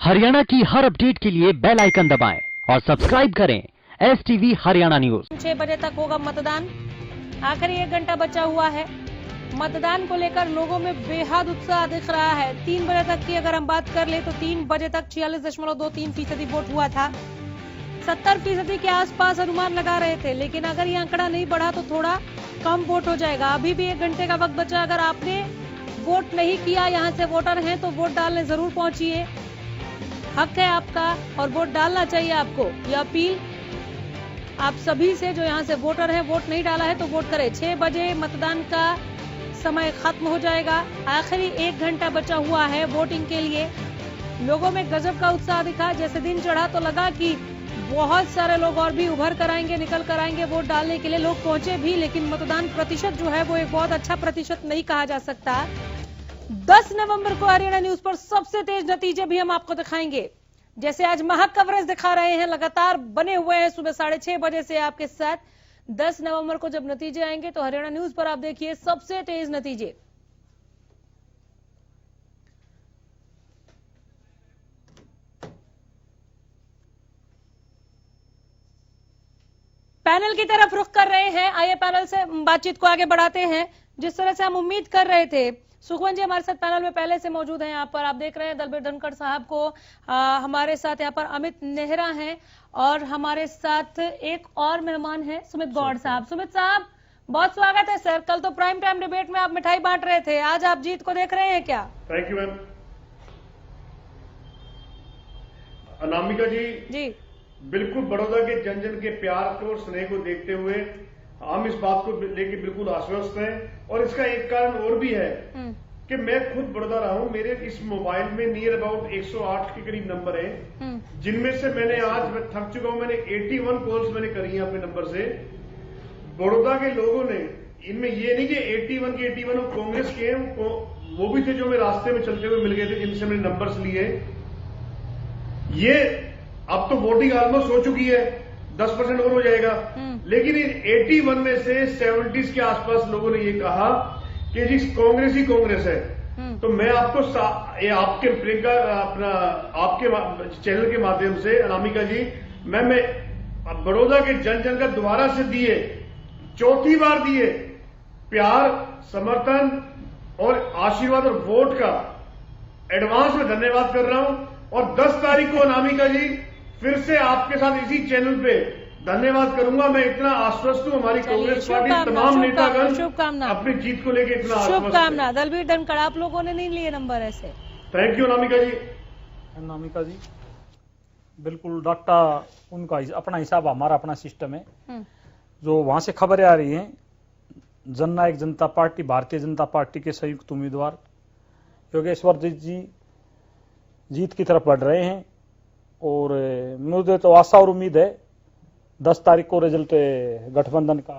हरियाणा की हर अपडेट के लिए बेल आइकन दबाएं और सब्सक्राइब करें STV हरियाणा न्यूज। 6 बजे तक होगा मतदान। आखिरी 1 घंटा बचा हुआ है। मतदान को लेकर लोगों में बेहद उत्साह दिख रहा है। 3 बजे तक की अगर हम बात कर ले तो 3 बजे तक 46.23% वोट हुआ था। 70% के आसपास अनुमान लगा रहे थे, लेकिन अगर ये आंकड़ा नहीं बढ़ा तो थोड़ा कम वोट हो जाएगा। अभी भी 1 घंटे का वक्त बचा। अगर आपने वोट नहीं किया, यहाँ से वोटर हैं तो वोट डालने जरूर पहुंचिए। हक है आपका और वोट डालना चाहिए आपको। यह अपील आप सभी से जो यहाँ से वोटर हैं, वोट नहीं डाला है तो वोट करें। 6 बजे मतदान का समय खत्म हो जाएगा। आखिरी 1 घंटा बचा हुआ है वोटिंग के लिए। लोगों में गजब का उत्साह दिखा। जैसे दिन चढ़ा तो लगा कि बहुत सारे लोग और भी उभर कर आएंगे, निकल कर आएंगे वोट डालने के लिए। लोग पहुंचे भी, लेकिन मतदान प्रतिशत जो है वो एक बहुत अच्छा प्रतिशत नहीं कहा जा सकता। 10 नवंबर को हरियाणा न्यूज पर सबसे तेज नतीजे भी हम आपको दिखाएंगे। जैसे आज महा कवरेज दिखा रहे हैं, लगातार बने हुए हैं सुबह 6:30 बजे से आपके साथ। 10 नवंबर को जब नतीजे आएंगे तो हरियाणा न्यूज पर आप देखिए सबसे तेज नतीजे। पैनल की तरफ रुख कर रहे हैं। आइए पैनल से बातचीत को आगे बढ़ाते हैं। जिस तरह से हम उम्मीद कर रहे थे, सुखवंत जी हमारे साथ पैनल में पहले से मौजूद हैं। यहाँ पर आप देख रहे हैं दलबीर धनखड़ साहब को। हमारे साथ यहाँ पर अमित नेहरा हैं और हमारे साथ एक और मेहमान हैं सुमित गौड़ साहब। सुमित साहब, बहुत स्वागत है सर। कल तो प्राइम टाइम डिबेट में आप मिठाई बांट रहे थे, आज आप जीत को देख रहे हैं क्या? Thank you ma'am. Anamika ji, बिल्कुल बड़ौदा के जन जन के प्यार को और स्नेह को देखते हुए हम इस बात को लेके बिल्कुल आश्वस्त हैं। और इसका एक कारण और भी है कि मैं खुद बड़ौदा रहा हूं। मेरे इस मोबाइल में नियर अबाउट 108 के करीब नंबर हैं, जिनमें से मैंने आज मैं थक चुका हूं, मैंने 81 कॉल्स मैंने करी हैं अपने नंबर से। बड़ौदा के लोगों ने, इनमें ये नहीं कि 81 के 81 कांग्रेस के हैं, वो भी थे जो मैं रास्ते में चलते हुए मिल गए थे, जिनसे मैंने नंबर्स लिए। ये अब तो वोटिंग ऑलमोस्ट हो चुकी है, 10% और हो जाएगा। लेकिन इन 81 में से 70 के आसपास लोगों ने ये कहा कि जी कांग्रेस ही कांग्रेस है। तो मैं आपको आपके प्रियंका अपना आपके चैनल के माध्यम से अनामिका जी, मैं बड़ौदा के जन जन का दोबारा से दिए, चौथी बार दिए प्यार, समर्थन और आशीर्वाद और वोट का एडवांस में धन्यवाद कर रहा हूं। और 10 तारीख को अनामिका जी फिर से आपके साथ इसी चैनल पे धन्यवाद करूंगा। मैं इतना आश्वस्त हूं, हमारी कांग्रेस पार्टी तमाम नेतागण शुभकामना अपनी जीत को लेकर इतना शुभकामना। दलबीर धनखड़, आप लोगों ने नहीं लिए नंबर ऐसे? थैंक यू अनामिका जी। अनामिका जी, बिल्कुल डाटा उनका अपना हिसाब, हमारा अपना सिस्टम है। जो वहां से खबरें आ रही हैं, जननायक जनता पार्टी, भारतीय जनता पार्टी के संयुक्त उम्मीदवार योगेश्वर जी जीत की तरफ बढ़ रहे हैं। और मुझे तो आशा और उम्मीद है 10 तारीख को रिजल्ट गठबंधन का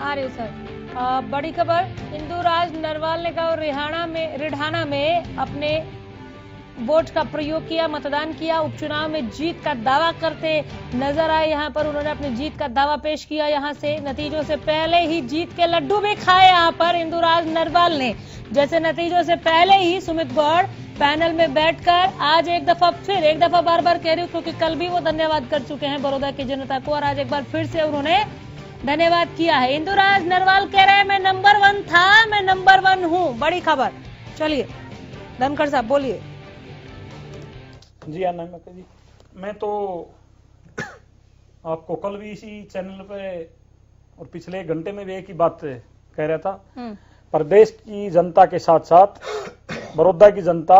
आ रही सर। बड़ी खबर, इंदुराज नरवाल ने कहा रिढ़ाना में अपने वोट का प्रयोग किया, मतदान किया, उपचुनाव में जीत का दावा करते नजर आए। यहाँ पर उन्होंने अपनी जीत का दावा पेश किया। यहाँ से नतीजों से पहले ही जीत के लड्डू भी खाए यहाँ पर इंदुराज नरवाल ने। जैसे नतीजों से पहले ही सुमित गौड़ पैनल में बैठकर आज एक दफा बार बार कह रही हूँ, क्योंकि कल भी वो धन्यवाद कर चुके हैं बड़ौदा की जनता को, और आज एक बार फिर से उन्होंने धन्यवाद किया है। इंदुराज नरवाल कह रहे हैं मैं नंबर 1 था, मैं नंबर 1 हूँ। बड़ी खबर। चलिए धनखड़ साहब बोलिए। जी अनामिका जी, मैं तो आपको कल भी इसी चैनल पे और पिछले 1 घंटे में भी एक ही बात कह रहा था। प्रदेश की जनता के साथ साथ बड़ौदा की जनता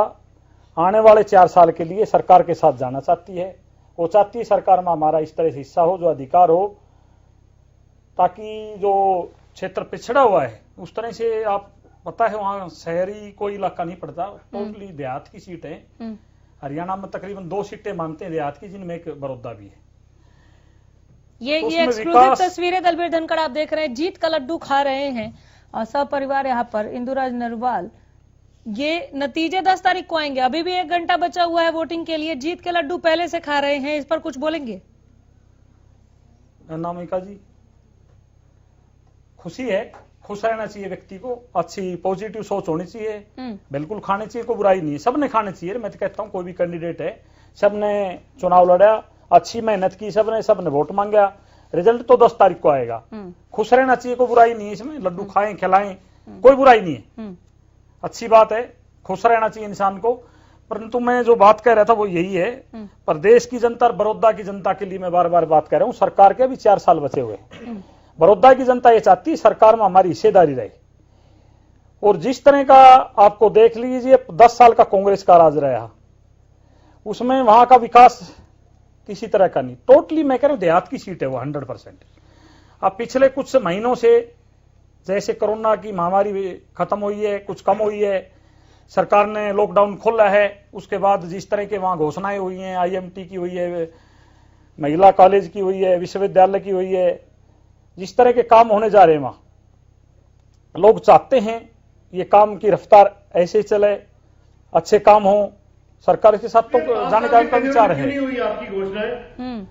आने वाले 4 साल के लिए सरकार के साथ जाना चाहती है। वो चाहती है सरकार में हमारा इस तरह से हिस्सा हो, जो अधिकार हो, ताकि जो क्षेत्र पिछड़ा हुआ है उस तरह से, आप पता है वहां शहरी कोई इलाका नहीं पड़ता, टोटली देहात की सीट है। हरियाणा में तकरीबन 2 सीटें मानते हैं देहात की, जिनमें एक बड़ौदा भी है। ये एक्सक्लूसिव तस्वीरें दलबीर धनखड़ आप देख रहे हैं, जीत का लड्डू खा रहे हैं और सपरिवार यहाँ पर इंदुराज नरवाल। ये नतीजे 10 तारीख को आएंगे, अभी भी 1 घंटा बचा हुआ है वोटिंग के लिए। जीत के लड्डू पहले से खा रहे हैं, इस पर कुछ बोलेंगे? अनामिका जी, खुशी है खुश रहना चाहिए व्यक्ति को, अच्छी पॉजिटिव सोच होनी चाहिए, बिल्कुल खाने चाहिए, कोई बुराई नहीं है, सबने खाने चाहिए। मैं तो कहता हूँ कोई भी कैंडिडेट है, सबने चुनाव लड़ा, अच्छी मेहनत की, सबने वोट मांगा, रिजल्ट तो 10 तारीख को आएगा। खुश रहना चाहिए, कोई बुराई नहीं है इसमें, लड्डू खाएं खिलाएं, कोई बुराई नहीं है, अच्छी बात है, खुश रहना चाहिए इंसान को। परंतु मैं जो बात कह रहा था वो यही है, प्रदेश की जनता और बड़ौदा की जनता के लिए मैं बार बार बात कर रहा हूँ, सरकार के भी 4 साल बचे हुए। बड़ौदा की जनता ये चाहती है सरकार में हमारी हिस्सेदारी रहे, और जिस तरह का आपको देख लीजिए 10 साल का कांग्रेस का राज रहा, उसमें वहां का विकास किसी तरह का नहीं। टोटली मैं कह रहा हूं देहात की सीट है वो 100%। अब पिछले कुछ महीनों से जैसे कोरोना की महामारी खत्म हुई है, कुछ कम हुई है, सरकार ने लॉकडाउन खोला है, उसके बाद जिस तरह के वहां घोषणाएं हुई हैं, IMT की हुई है, महिला कॉलेज की हुई है, विश्वविद्यालय की हुई है, जिस तरह के काम होने जा रहे हैं वहां लोग चाहते हैं ये काम की रफ्तार ऐसे ही चले, अच्छे काम हो, सरकार के साथ तो जाने का उनका विचार है। नहीं हुई आपकी घोषणाएं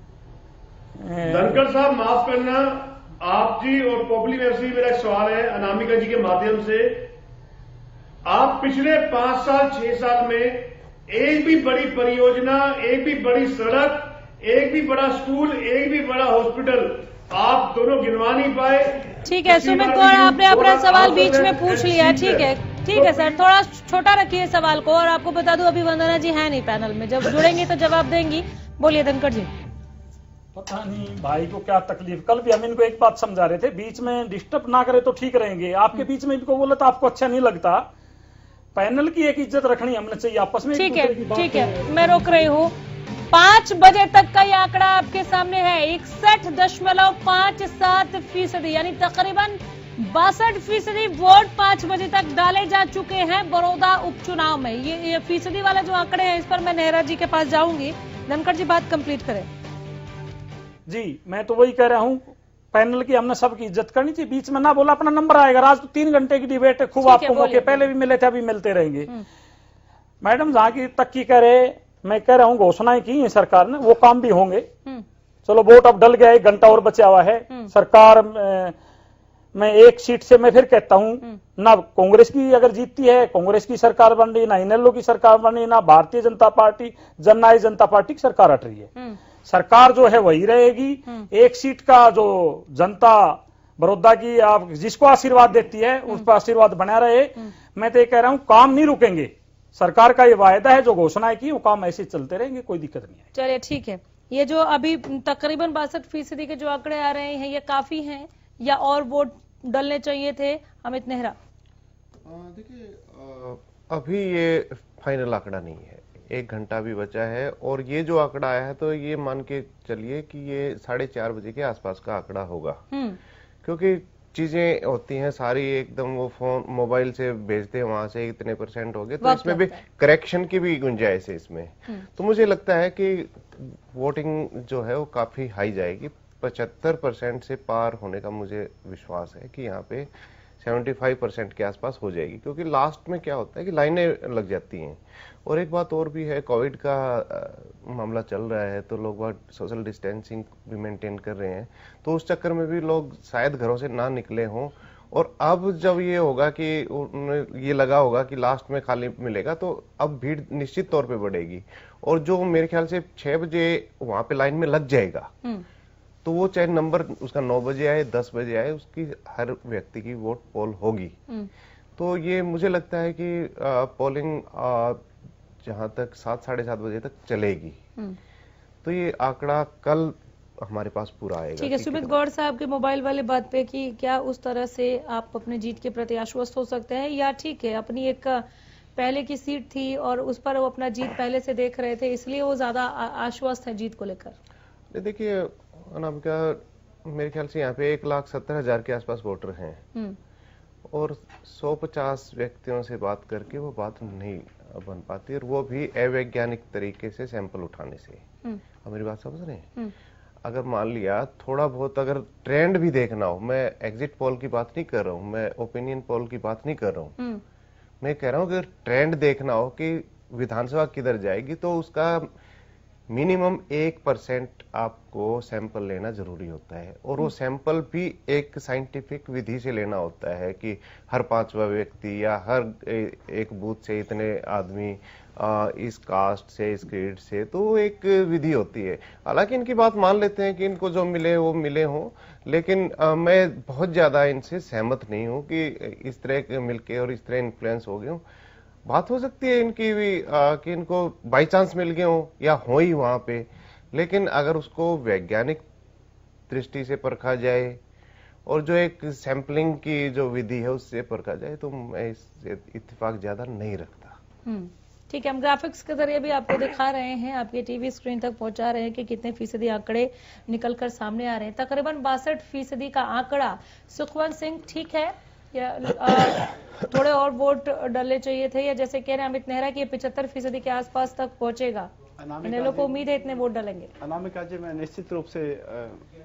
धनखड़ साहब, माफ करना, आप जी और पब्लिक में से मेरा एक सवाल है अनामिका जी के माध्यम से, आप पिछले 5 साल 6 साल में एक भी बड़ी परियोजना, एक भी बड़ी सड़क, एक भी बड़ा स्कूल, एक भी बड़ा हॉस्पिटल आप दोनों गिनवा नहीं पाए। ठीक है सुमित गौड़, आपने अपना सवाल बीच में पूछ लिया, ठीक है सर, थोड़ा छोटा रखिए सवाल को। और आपको बता दूं अभी वंदना जी है नहीं पैनल में, जब जुड़ेंगी तो जवाब देंगी। बोलिए धनखड़ जी। पता नहीं भाई को क्या तकलीफ, कल भी हम इनको एक बात समझा रहे थे, बीच में डिस्टर्ब ना करे तो ठीक रहेंगे। आपके बीच में इनको बोला तो आपको अच्छा नहीं लगता, पैनल की एक इज्जत रखनी हमने चाहिए आपस में। ठीक है, मैं रोक रही हूँ। 5 बजे तक का ये आंकड़ा आपके सामने है, 61.57% यानी तकरीबन 62% वोट 5 बजे तक डाले जा चुके हैं बड़ौदा उपचुनाव में। ये फीसदी वाला जो आंकड़े हैं, इस पर मैं नेहरा जी के पास जाऊंगी। धनखड़ जी बात कंप्लीट करें। जी मैं तो वही कह रहा हूं, पैनल की हमने सबकी इज्जत करनी चाहिए, बीच में ना बोला अपना नंबर आएगा। आज तो 3 घंटे की डिबेट है, खूब आपको मौके पहले भी मिले थे, अभी मिलते रहेंगे। मैडम जहां की तक की करे, मैं कह रहा हूं घोषणाएं की है सरकार ने, वो काम भी होंगे। चलो वोट अब डल गया, 1 घंटा और बचा हुआ है। सरकार मैं एक सीट से मैं फिर कहता हूं, ना कांग्रेस की अगर जीतती है कांग्रेस की सरकार बन रही, ना इनेलो की सरकार बन रही, ना भारतीय जनता पार्टी, जननायक जनता पार्टी की सरकार हट रही है। सरकार जो है वही रहेगी। एक सीट का जो जनता बड़ौदा की आप जिसको आशीर्वाद देती है उस पर आशीर्वाद बना रहे। मैं तो ये कह रहा हूं काम नहीं रुकेंगे, सरकार का ये वायदा है, जो घोषणाएं की वो काम ऐसे चलते रहेंगे, कोई दिक्कत नहीं है। चलिए ठीक है, ये जो अभी तकरीबन 62% के जो आंकड़े आ रहे हैं, ये काफी हैं या और वोट डलने चाहिए थे? अमित नेहरा। देखिए अभी ये फाइनल आंकड़ा नहीं है, 1 घंटा भी बचा है, और ये जो आंकड़ा आया है तो ये मान के चलिए कि ये 4:30 बजे के आसपास का आंकड़ा होगा, क्योंकि चीजें होती हैं सारी एकदम, वो फोन मोबाइल से भेजते हैं वहां से इतने % हो गए, तो इसमें भी करेक्शन की भी गुंजाइश है इसमें। तो मुझे लगता है कि वोटिंग जो है वो काफी हाई जाएगी, 75% से पार होने का मुझे विश्वास है कि यहाँ पे 75% के आसपास हो जाएगी, क्योंकि लास्ट में क्या होता है कि लाइनें लग जाती हैं। और एक बात और भी है, कोविड का मामला चल रहा है तो लोग बहुत सोशल डिस्टेंसिंग भी मेंटेन कर रहे हैं, तो उस चक्कर में भी लोग शायद घरों से ना निकले हों। और अब जब ये होगा कि उन्हें ये लगा होगा कि लास्ट में खाली मिलेगा, तो अब भीड़ निश्चित तौर पे बढ़ेगी, और जो मेरे ख्याल से 6 बजे वहां पे लाइन में लग जाएगा, तो वो चाहे नंबर उसका 9 बजे आए 10 बजे आए, उसकी हर व्यक्ति की वोट पोल होगी। तो ये मुझे लगता है कि पोलिंग जहां तक 7 साढ़े 7 बजे तक चलेगी, तो ये आंकड़ा कल हमारे पास पूरा आएगा। ठीक है, सुमित गौड़ साहब के मोबाइल वाले बात पे कि क्या उस तरह से आप अपने जीत के प्रति आश्वस्त हो सकते हैं, या ठीक है अपनी एक पहले की सीट थी और उस पर वो अपना जीत पहले से देख रहे थे, इसलिए वो ज्यादा आश्वस्त है जीत को लेकर? देखिए अनामिका, मेरे ख्याल से यहाँ पे 1,70,000 के आसपास वोटर हैं, और 150 व्यक्तियों से बात करके वो बात नहीं बन पाती, और वो भी अवैज्ञानिक तरीके से सैंपल उठाने से। आप मेरी बात समझ रहे हैं? अगर मान लिया थोड़ा बहुत अगर ट्रेंड भी देखना हो, मैं एग्जिट पोल की बात नहीं कर रहा हूँ, मैं ओपिनियन पोल की बात नहीं कर रहा हूँ, मैं कह रहा हूँ कि ट्रेंड देखना हो कि विधानसभा किधर जाएगी, तो उसका मिनिमम 1% आपको सैंपल लेना जरूरी होता है, और वो सैंपल भी एक साइंटिफिक विधि से लेना होता है कि हर 5वां व्यक्ति या हर एक बूथ से इतने आदमी इस कास्ट से, इस ग्रेड से, तो एक विधि होती है। हालांकि इनकी बात मान लेते हैं कि इनको जो मिले वो मिले हों, लेकिन मैं बहुत ज्यादा इनसे सहमत नहीं हूं कि इस तरह के मिलके और इस तरह इन्फ्लुएंस हो गए हों। बात हो सकती है इनकी भी कि इनको बाई चांस मिल गए हो या हो ही वहां पे, लेकिन अगर उसको वैज्ञानिक दृष्टि से परखा जाए और जो एक सैंपलिंग की जो विधि है उससे परखा जाए, तो मैं इससे इत्तेफाक ज्यादा नहीं रखता। ठीक है, हम ग्राफिक्स के जरिए भी आपको दिखा रहे हैं, आपके टीवी स्क्रीन तक पहुंचा रहे हैं कि कितने फीसदी आंकड़े निकलकर सामने आ रहे हैं। तकरीबन 62% का आंकड़ा। सुखवंत सिंह, ठीक है या थोड़े और वोट डालने चाहिए थे, या जैसे कह रहे हैं अमित नेहरा कि 75% के आसपास तक पहुंचेगा? इन लोगों को उम्मीद है इतने वोट डालेंगे। अनामिका जी, मैं निश्चित रूप से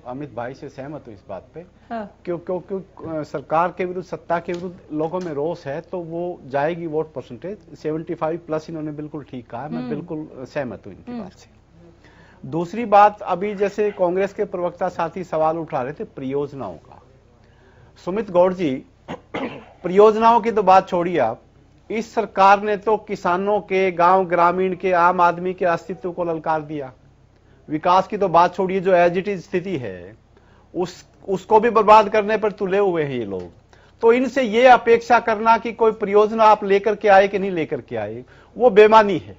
अमित भाई से सहमत हूँ इस बात पे। हाँ। क्योंकि सरकार के विरुद्ध, सत्ता के विरुद्ध लोगों में रोष है, तो वो जाएगी वोट परसेंटेज 75+ इन्होंने बिल्कुल ठीक कहा, मैं बिल्कुल सहमत हूँ इनकी बात से। दूसरी बात, अभी जैसे कांग्रेस के प्रवक्ता साथी सवाल उठा रहे थे परियोजनाओं का। सुमित गौड़ जी, परियोजनाओं की तो बात छोड़िए आप, इस सरकार ने तो किसानों के, गांव ग्रामीण के, आम आदमी के अस्तित्व को ललकार दिया। विकास की तो बात छोड़िए, जो एज इट इज स्थिति है उसको भी बर्बाद करने पर तुले हुए हैं ये लोग। तो इनसे ये अपेक्षा करना कि कोई परियोजना आप लेकर के आए कि नहीं लेकर के आए, वो बेमानी है।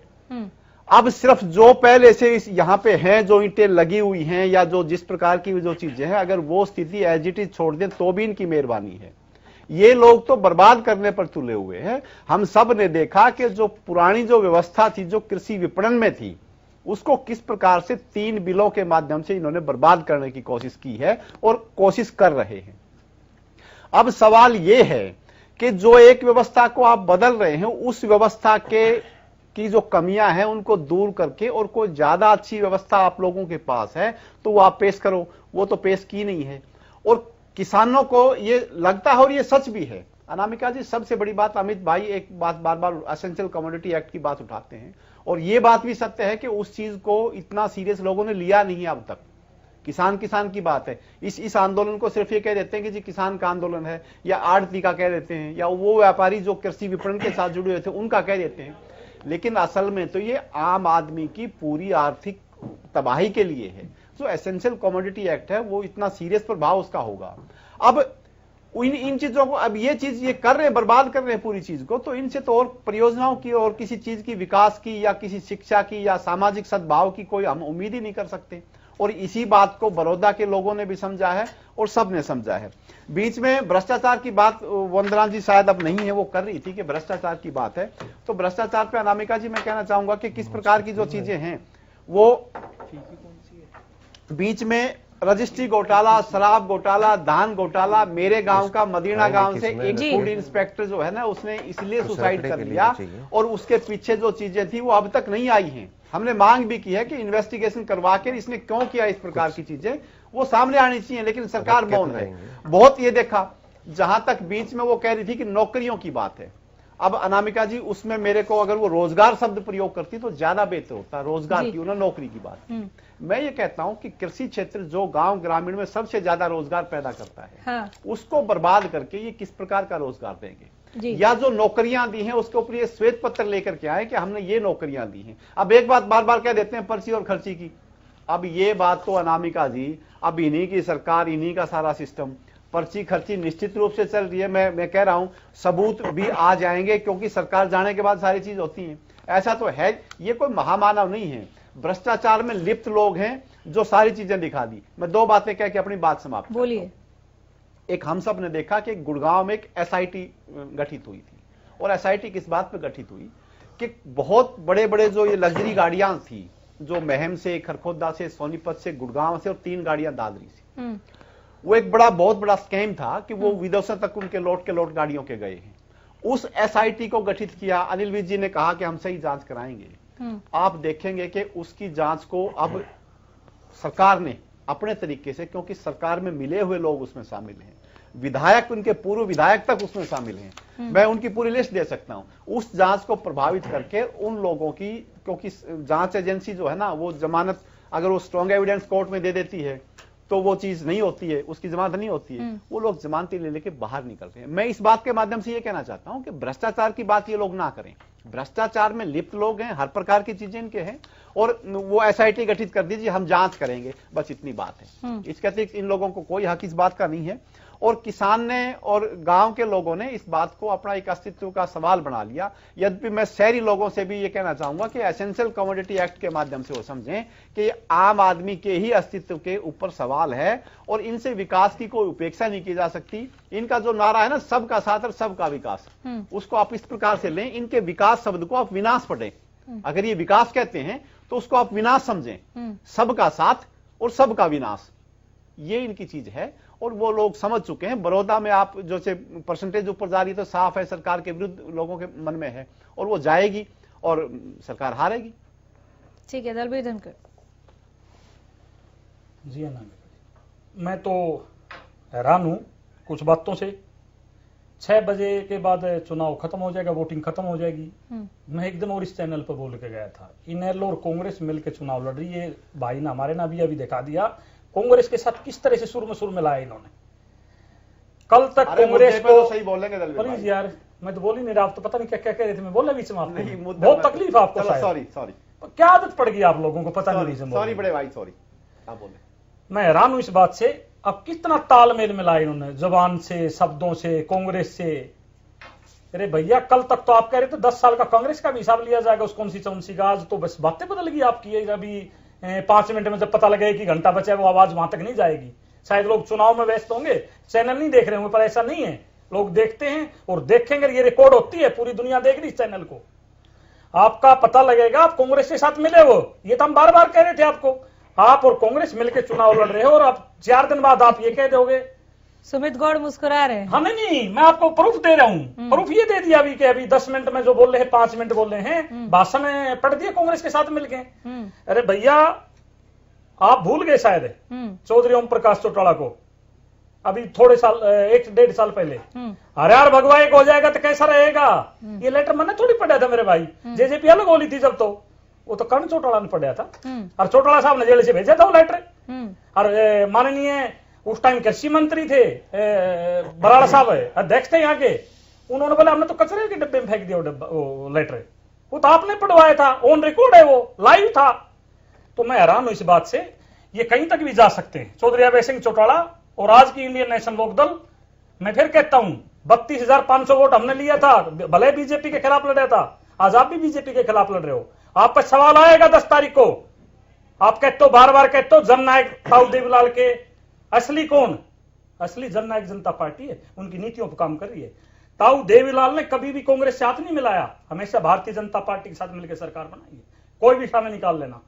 अब सिर्फ जो पहले से यहाँ पे हैं, जो ईंटें लगी हुई हैं या जो जिस प्रकार की जो चीजें हैं, अगर वो स्थिति एज इट इज छोड़ दें तो भी इनकी मेहरबानी है। ये लोग तो बर्बाद करने पर तुले हुए हैं। हम सब ने देखा कि जो पुरानी जो व्यवस्था थी, जो कृषि विपणन में थी, उसको किस प्रकार से 3 बिलों के माध्यम से इन्होंने बर्बाद करने की कोशिश की है और कोशिश कर रहे हैं। अब सवाल यह है कि जो एक व्यवस्था को आप बदल रहे हैं, उस व्यवस्था की जो कमियां हैं उनको दूर करके और कोई ज्यादा अच्छी व्यवस्था आप लोगों के पास है तो वो आप पेश करो। वो तो पेश की नहीं है, और किसानों को ये लगता है, और ये सच भी है। अनामिका जी, सबसे बड़ी बात, अमित भाई एक बात बार बार एसेंशियल कमोडिटी एक्ट की बात उठाते हैं, और ये बात भी सत्य है कि उस चीज को इतना सीरियस लोगों ने लिया नहीं है अब तक। किसान की बात है, इस आंदोलन को सिर्फ ये कह देते हैं कि जी किसान का आंदोलन है, या आड़ती का कह देते हैं, या वो व्यापारी जो कृषि विपणन के साथ जुड़े हुए थे उनका कह देते हैं, लेकिन असल में तो ये आम आदमी की पूरी आर्थिक तबाही के लिए है। जो एसेंशियल कमोडिटी एक्ट है वो इतना सीरियस प्रभाव उसका होगा। अब इन चीजों को, अब ये चीज ये कर रहे हैं, बर्बाद कर रहे हैं पूरी चीज को, तो इनसे तो और परियोजनाओं की और किसी चीज की विकास की या किसी शिक्षा की या सामाजिक सद्भाव की कोई हम उम्मीद ही नहीं कर सकते। और इसी बात को बड़ौदा के लोगों ने भी समझा है और सब ने समझा है। बीच में भ्रष्टाचार की बात वंदना जी शायद अब नहीं है, वो कर रही थी कि भ्रष्टाचार की बात है, तो भ्रष्टाचार पे अनामिका जी मैं कहना चाहूंगा कि किस प्रकार की जो चीजें हैं वो बीच में रजिस्ट्री घोटाला, शराब घोटाला, धान घोटाला, मेरे गांव का मदीना गांव से एक फूड इंस्पेक्टर जो है ना, उसने इसलिए सुसाइड कर लिया, और उसके पीछे जो चीजें थी वो अब तक नहीं आई हैं। हमने मांग भी की है कि इन्वेस्टिगेशन करवा के इसने क्यों किया इस प्रकार की चीजें, वो सामने आनी चाहिए, लेकिन सरकार मौन है। बहुत ये देखा, जहां तक बीच में वो कह रही थी कि नौकरियों की बात है। अब अनामिका जी, उसमें मेरे को अगर वो रोजगार शब्द प्रयोग करती तो ज्यादा बेहतर होता, रोजगार की, उन्होंने नौकरी की बात। मैं ये कहता हूं कि कृषि क्षेत्र जो गांव ग्रामीण में सबसे ज्यादा रोजगार पैदा करता है, हाँ। उसको बर्बाद करके ये किस प्रकार का रोजगार देंगे? या जो नौकरियां दी हैं उसके ऊपर ये श्वेत पत्र लेकर के आए कि हमने ये नौकरियां दी हैं। अब एक बात बार बार कह देते हैं पर्ची और खर्ची की, अब ये बात तो अनामिका जी, अब इन्हीं की सरकार, इन्हीं का सारा सिस्टम, पर्ची खर्ची निश्चित रूप से चल रही है। मैं कह रहा हूं सबूत भी आ जाएंगे, क्योंकि सरकार जाने के बाद सारी चीज होती है। ऐसा तो है, ये कोई महामानव नहीं है, भ्रष्टाचार में लिप्त लोग हैं जो सारी चीजें दिखा दी। मैं 2 बातें कह के अपनी बात समाप्त बोलिए। एक, हम सब ने देखा कि गुड़गांव में एक एसआईटी गठित हुई थी, और एसआईटी किस बात पर गठित हुई कि बहुत बड़े बड़े जो ये लग्जरी गाड़ियां थी, जो महम से, खरखोदा से, सोनीपत से, गुड़गांव से, और 3 गाड़ियां दादरी से, वो एक बहुत बड़ा स्कैम था कि वो विदेशों तक उनके लौट गाड़ियों के गए हैं। उस एसआईटी को गठित किया, अनिल विज जी ने कहा कि हम सही जांच कराएंगे। आप देखेंगे कि उसकी जांच को अब सरकार ने अपने तरीके से, क्योंकि सरकार में मिले हुए लोग उसमें शामिल हैं, विधायक, उनके पूर्व विधायक तक उसमें शामिल हैं। मैं उनकी पूरी लिस्ट दे सकता हूं। उस जांच को प्रभावित करके उन लोगों की, क्योंकि जांच एजेंसी जो है ना, वो जमानत अगर वो स्ट्रॉन्ग एविडेंस कोर्ट में दे देती है तो वो चीज नहीं होती है, उसकी जमानत नहीं होती है, वो लोग जमानती ले लेके बाहर निकलते हैं। मैं इस बात के माध्यम से ये कहना चाहता हूं कि भ्रष्टाचार की बात ये लोग ना करें। भ्रष्टाचार में लिप्त लोग हैं, हर प्रकार की चीजें इनके हैं, और वो एसआईटी गठित कर दीजिए, हम जांच करेंगे, बस इतनी बात है। इसके अतिरिक्त इन लोगों को कोई हक इस बात का नहीं है। और किसान ने और गांव के लोगों ने इस बात को अपना एक अस्तित्व का सवाल बना लिया। यद्यपि मैं शहरी लोगों से भी ये कहना चाहूंगा कि एसेंशियल कमोडिटी एक्ट के माध्यम से वो समझें कि आम आदमी के ही अस्तित्व के ऊपर सवाल है और इनसे विकास की कोई उपेक्षा नहीं की जा सकती। इनका जो नारा है ना, सबका साथ और सबका विकास, उसको आप इस प्रकार से लें, इनके विकास शब्द को आप विनाश पढ़ें। अगर ये विकास कहते हैं तो उसको आप विनाश समझें, सबका साथ और सबका विनाश, ये इनकी चीज है। और वो लोग समझ चुके हैं। बड़ौदा में आप जो से परसेंटेज ऊपर जा रही है तो साफ है सरकार के विरुद्ध लोगों के मन में है, और वो जाएगी और सरकार हारेगी। ठीक है, दलबीर धनखड़ जी है ना, मैं तो हैरान हूं कुछ बातों से। 6 बजे के बाद चुनाव खत्म हो जाएगा, वोटिंग खत्म हो जाएगी। मैं एक दिन और इस चैनल पर बोल के गया था, इनेलो और कांग्रेस मिलकर चुनाव लड़ रही है। भाई ना हमारे ना भी अभी दिखा दिया कांग्रेस के साथ किस तरह से सुर में सुर मिलाया इन्होंने। कल तक कांग्रेस को तो सही बोलेंगे प्लीज यार, मैं तो बोल ही नहीं रहा, आप तो पता नहीं क्या क्या कह रहे थे, मैं बोला बीच में आपको बहुत तकलीफ आपको। सॉरी, क्या आदत पड़ गई आप लोगों को, पता नहीं रीजन। सॉरी बड़े भाई, सॉरी, आप बोले। मैं हैरान हूं इस बात से, अब कितना तालमेल मिला इन्होंने जबान से, शब्दों से, कांग्रेस से। अरे भैया, कल तक तो आप कह रहे थे 10 साल का कांग्रेस का भी हिसाब लिया जाएगा उस कौन सी का, आज तो बस बातें बदल गई आपकी। अभी 5 मिनट में जब पता लगे कि घंटा बचा है, वो आवाज वहां तक नहीं जाएगी। शायद लोग चुनाव में व्यस्त होंगे, चैनल नहीं देख रहे होंगे, पर ऐसा नहीं है, लोग देखते हैं और देखेंगे। ये रिकॉर्ड होती है, पूरी दुनिया देख रही इस चैनल को। आपका पता लगेगा, आप कांग्रेस के साथ मिले हो, ये तो हम बार बार कह रहे थे आपको। आप और कांग्रेस मिलकर चुनाव लड़ रहे हो और अब 4 दिन बाद आप ये कह दोगे। सुमित गौड़ मुस्कुरा रहे हैं। हाँ नहीं, मैं आपको प्रूफ दे रहा हूँ। प्रूफ ये दे दिया अभी कि अभी 10 मिनट में जो बोल रहे हैं, 5 मिनट बोल रहे हैं, भाषण पढ़ दिए कांग्रेस के साथ मिलके। अरे भैया, आप भूल गए शायद चौधरी ओम प्रकाश चौटाला को, अभी थोड़े साल 1-1.5 साल पहले। अरे यार भगवा एक हो जाएगा तो कैसा रहेगा, ये लेटर मैंने थोड़ी पढ़ा था मेरे भाई। जेजेपी अलग होली थी जब, तो वो तो कर्ण चौटाला ने पढ़ा था, और चौटाला साहब ने जेल से भेजा था वो लेटर। और माननीय उस टाइम कृषि मंत्री थे बराड़ा साहब, अध्यक्ष थे यहाँ के, उन्होंने बोला हमने तो कचरे के डिब्बे में फेंक दिया वो लेटर। वो तो आपने पढ़वाया था, ऑन रिकॉर्ड है, वो लाइव था। तो मैं हैरान हूं इस बात से, ये कहीं तक भी जा सकते हैं चौधरी अभय सिंह चौटाला और आज की इंडियन नेशनल लोकदल। मैं फिर कहता हूं, 32,500 वोट हमने लिया था, भले बीजेपी के खिलाफ लड़ा था, आज आप भी बीजेपी के खिलाफ लड़ रहे हो। आप पर सवाल आएगा 10 तारीख को। आप कहते हो, बार बार कहते हो जननायक ताऊ देवीलाल के, असली कौन? असली जननायक जनता पार्टी है, उनकी नीतियों पर काम कर रही है। ताऊ देवीलाल ने कभी भी कांग्रेस से हाथ नहीं मिलाया, हमेशा भारतीय जनता पार्टी के साथ मिलकर सरकार बनाई है। कोई भी सामने निकाल लेना।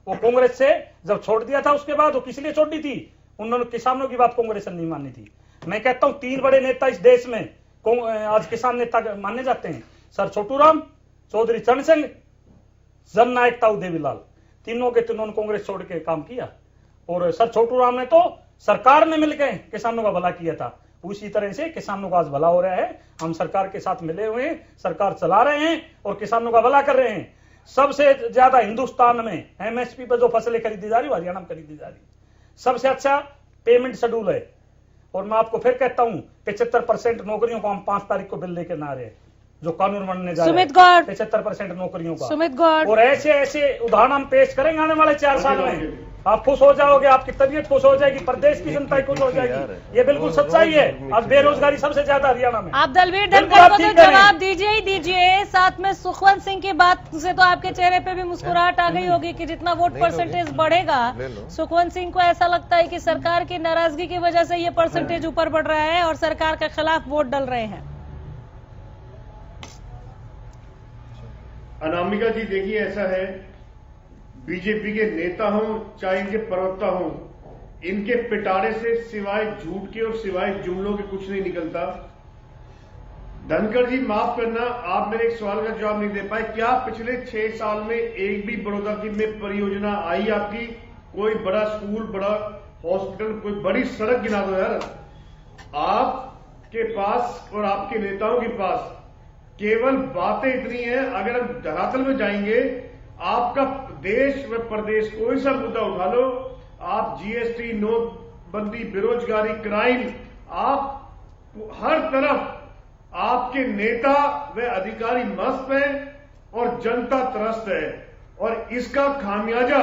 वो कांग्रेस से जब छोड़ दिया था, उसके बाद वो किस लिए छोड़ी थी? उन्होंने किसानों की बात कांग्रेस ने नहीं मानी थी। मैं कहता हूं 3 बड़े नेता इस देश में आज किसान नेता माने जाते हैं, सर छोटूराम, चौधरी चरण सिंह, जननायक ताऊ देवीलाल। तीनों के तीनों कांग्रेस छोड़ के काम किया। और सर छोटूराम ने तो सरकार में मिलकर किसानों का भला किया था। उसी तरह से किसानों का आज भला हो रहा है। हम सरकार के साथ मिले हुए हैं, सरकार चला रहे हैं और किसानों का भला कर रहे हैं। सबसे ज्यादा हिंदुस्तान में एमएसपी पर जो फसलें खरीदी जा रही है, हरियाणा में खरीदी जा रही है। सबसे अच्छा पेमेंट शेड्यूल है। और मैं आपको फिर कहता हूं, 75% नौकरियों को हम 5 तारीख को बिल लेकर ना रहे, जो कानून बनने जा रहे हैं। 75% नौकरियों का। सुमित गौड़, और ऐसे उदाहरण हम पेश करेंगे आने वाले 4 साल में। आप खुश हो जाओगे, आपकी तबीयत खुश हो जाएगी, प्रदेश की जनता खुश हो जाएगी। ये बिल्कुल सच्चाई है। आज बेरोजगारी सबसे ज्यादा हरियाणा में। आप दलबीर धनखड़ को तो जवाब दीजिए ही दीजिए। साथ में सुखवंत सिंह की बात से तो आपके चेहरे पे भी मुस्कुराहट आ गई होगी कि जितना वोट परसेंटेज बढ़ेगा, सुखवंत सिंह को ऐसा लगता है कि सरकार की नाराजगी की वजह से ये परसेंटेज ऊपर बढ़ रहा है और सरकार के खिलाफ वोट डल रहे हैं। अनामिका जी, देखिए ऐसा है, बीजेपी के नेता हों चाहे इनके प्रवक्ता हों, इनके पिटारे से सिवाय झूठ के और सिवाय जुमलों के कुछ नहीं निकलता। धनखड़ जी, माफ करना, आप मेरे एक सवाल का जवाब नहीं दे पाए। क्या पिछले 6 साल में एक भी बड़ौदा की में परियोजना आई आपकी? कोई बड़ा स्कूल, बड़ा हॉस्पिटल, कोई बड़ी सड़क गिना दो यार। आपके पास और आपके नेताओं के पास केवल बातें इतनी हैं, अगर हम धरातल में जाएंगे, आपका देश व प्रदेश कोई सा मुद्दा उठा लो, आप जीएसटी, नोटबंदी, बेरोजगारी, क्राइम, आप हर तरफ आपके नेता व अधिकारी मस्त हैं और जनता त्रस्त है। और इसका खामियाजा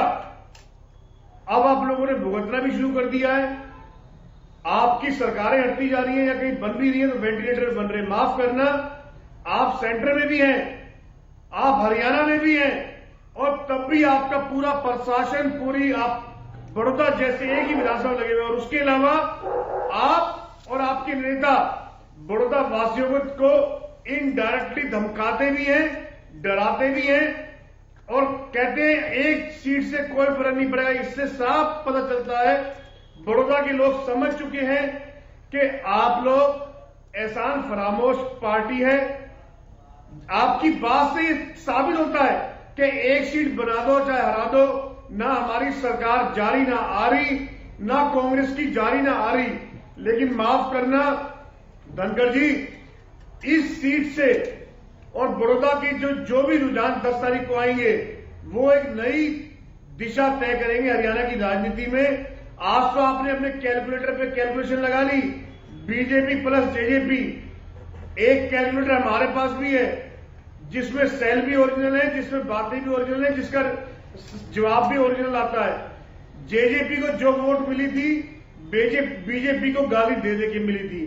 अब आप लोगों ने भुगतना भी शुरू कर दिया है। आपकी सरकारें हटती जा रही हैं या कहीं बन भी रही है तो वेंटिलेटर बन रहे। माफ करना, आप सेंटर में भी हैं, आप हरियाणा में भी हैं, और तब भी आपका पूरा प्रशासन, पूरी आप बड़ौदा जैसे एक ही विधानसभा लगे हुए, और उसके अलावा आप और आपके नेता बड़ौदा वासियों को इनडायरेक्टली धमकाते भी हैं, डराते भी हैं, और कहते हैं एक सीट से कोई फर्क नहीं पड़ेगा। इससे साफ पता चलता है बड़ौदा के लोग समझ चुके हैं कि आप लोग एहसान फरामोश पार्टी है। आपकी बात से ये साबित होता है कि एक सीट बना दो चाहे हरा दो, ना हमारी सरकार जारी ना आ रही, ना कांग्रेस की जारी ना आ रही। लेकिन माफ करना धनखड़ जी, इस सीट से और बड़ौदा की जो भी रुझान 10 तारीख को आएंगे, वो एक नई दिशा तय करेंगे हरियाणा की राजनीति में। आज तो आपने अपने कैलकुलेटर पे कैलकुलेशन लगा ली, बीजेपी प्लस जेजेपी। एक कैलकुलेटर हमारे पास भी है जिसमें सेल भी ओरिजिनल है, जिसमें बातें भी ओरिजिनल है, जिसका जवाब भी ओरिजिनल आता है। जेजेपी को जो वोट मिली थी, बीजेपी को गाली दे दे के मिली थी।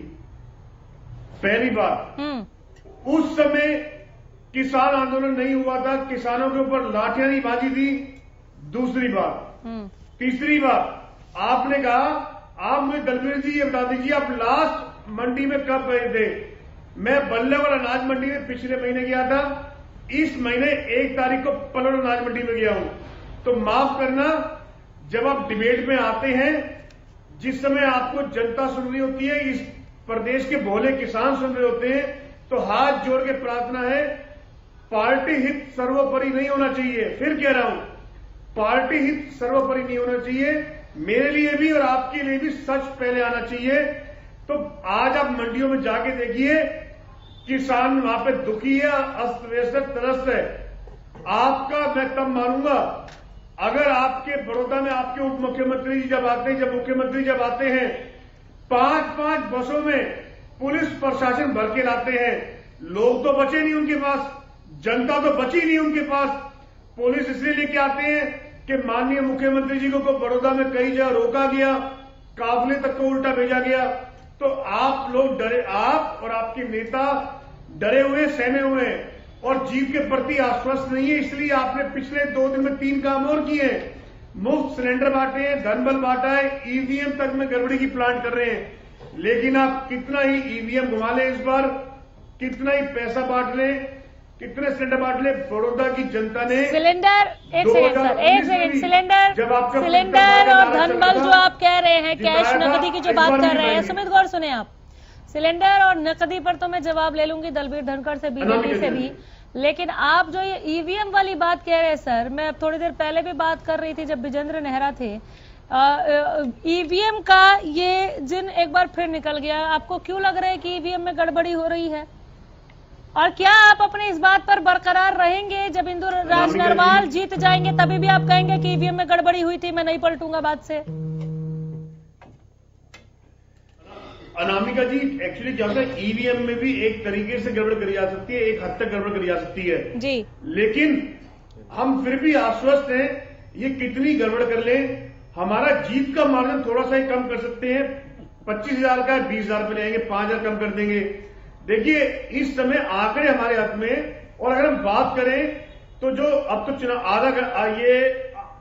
पहली बात, उस समय किसान आंदोलन नहीं हुआ था, किसानों के ऊपर लाठियां नहीं बाजी थी। दूसरी बात, तीसरी बात, आपने कहा, आप मुझे दलवीर जी ये बता दीजिए, आप लास्ट मंडी में कब गए थे? मैं बल्लेवर अनाज मंडी में पिछले महीने गया था, इस महीने 1 तारीख को पलवल अनाज मंडी में गया हूं। तो माफ करना, जब आप डिबेट में आते हैं, जिस समय आपको जनता सुन रही होती है, इस प्रदेश के भोले किसान सुन रहे होते हैं, तो हाथ जोड़ के प्रार्थना है, पार्टी हित सर्वोपरि नहीं होना चाहिए। फिर कह रहा हूं, पार्टी हित सर्वोपरि नहीं होना चाहिए। मेरे लिए भी और आपके लिए भी सच पहले आना चाहिए। तो आज आप मंडियों में जाके देखिए, किसान वहां पे दुखी है, अस्त व्यस्त त्रस्त है। आपका मैं तब मानूंगा अगर आपके बड़ौदा में आपके उप मुख्यमंत्री जब आते हैं, जब मुख्यमंत्री जब आते हैं, 5-5 बसों में पुलिस प्रशासन भर के लाते हैं। लोग तो बचे नहीं उनके पास, जनता तो बची नहीं उनके पास। पुलिस इसलिए लेके आते हैं कि माननीय मुख्यमंत्री जी को बड़ौदा में कई जगह रोका गया, काफिले तक को उल्टा भेजा गया। तो आप लोग डरे, आप और आपके नेता डरे हुए, सहमे हुए हैं और जीत के प्रति आश्वस्त नहीं है। इसलिए आपने पिछले 2 दिन में 3 काम और किए हैं। मुफ्त सिलेंडर बांटे हैं, धन बल बांटा है, ईवीएम तक में गड़बड़ी की प्लांट कर रहे हैं। लेकिन आप कितना ही ईवीएम घुमा लें इस बार, कितना ही पैसा बांट लें, कितने सिलेंडर बांट ले, बड़ौदा की जनता ने सिलेंडर, एक सेकंड, सिलेंडर और धनबल जो आप कह रहे हैं, कैश नकदी की जो बात कर रहे हैं, सुमित गौर सुने आप। सिलेंडर और नकदी पर तो मैं जवाब ले लूंगी दलबीर धनखड़ से, बीजेपी से भी, लेकिन आप जो ये ईवीएम वाली बात कह रहे हैं सर, मैं थोड़ी देर पहले भी बात कर रही थी जब विजेंद्र नेहरा थे, ईवीएम का ये जिन एक बार फिर निकल गया। आपको क्यों लग रहा है कि ईवीएम में गड़बड़ी हो रही है? और क्या आप अपने इस बात पर बरकरार रहेंगे, जब इंदु राज नरवाल जीत जाएंगे तभी भी आप कहेंगे कि ईवीएम में गड़बड़ी हुई थी, मैं नहीं पलटूंगा बात से? अनामिका जी, एक्चुअली क्या होता है, ईवीएम में भी एक तरीके से गड़बड़ करी जा सकती है, एक हद तक गड़बड़ करी जा सकती है जी। लेकिन हम फिर भी आश्वस्त हैं, ये कितनी गड़बड़ कर ले, हमारा जीत का मार्जिन थोड़ा सा ही कम कर सकते हैं। 25,000 का 20,000 पे ले आएंगे, 5,000 कम कर देंगे। देखिए, इस समय आंकड़े हमारे हाथ में, और अगर हम बात करें तो जो अब तो चुनाव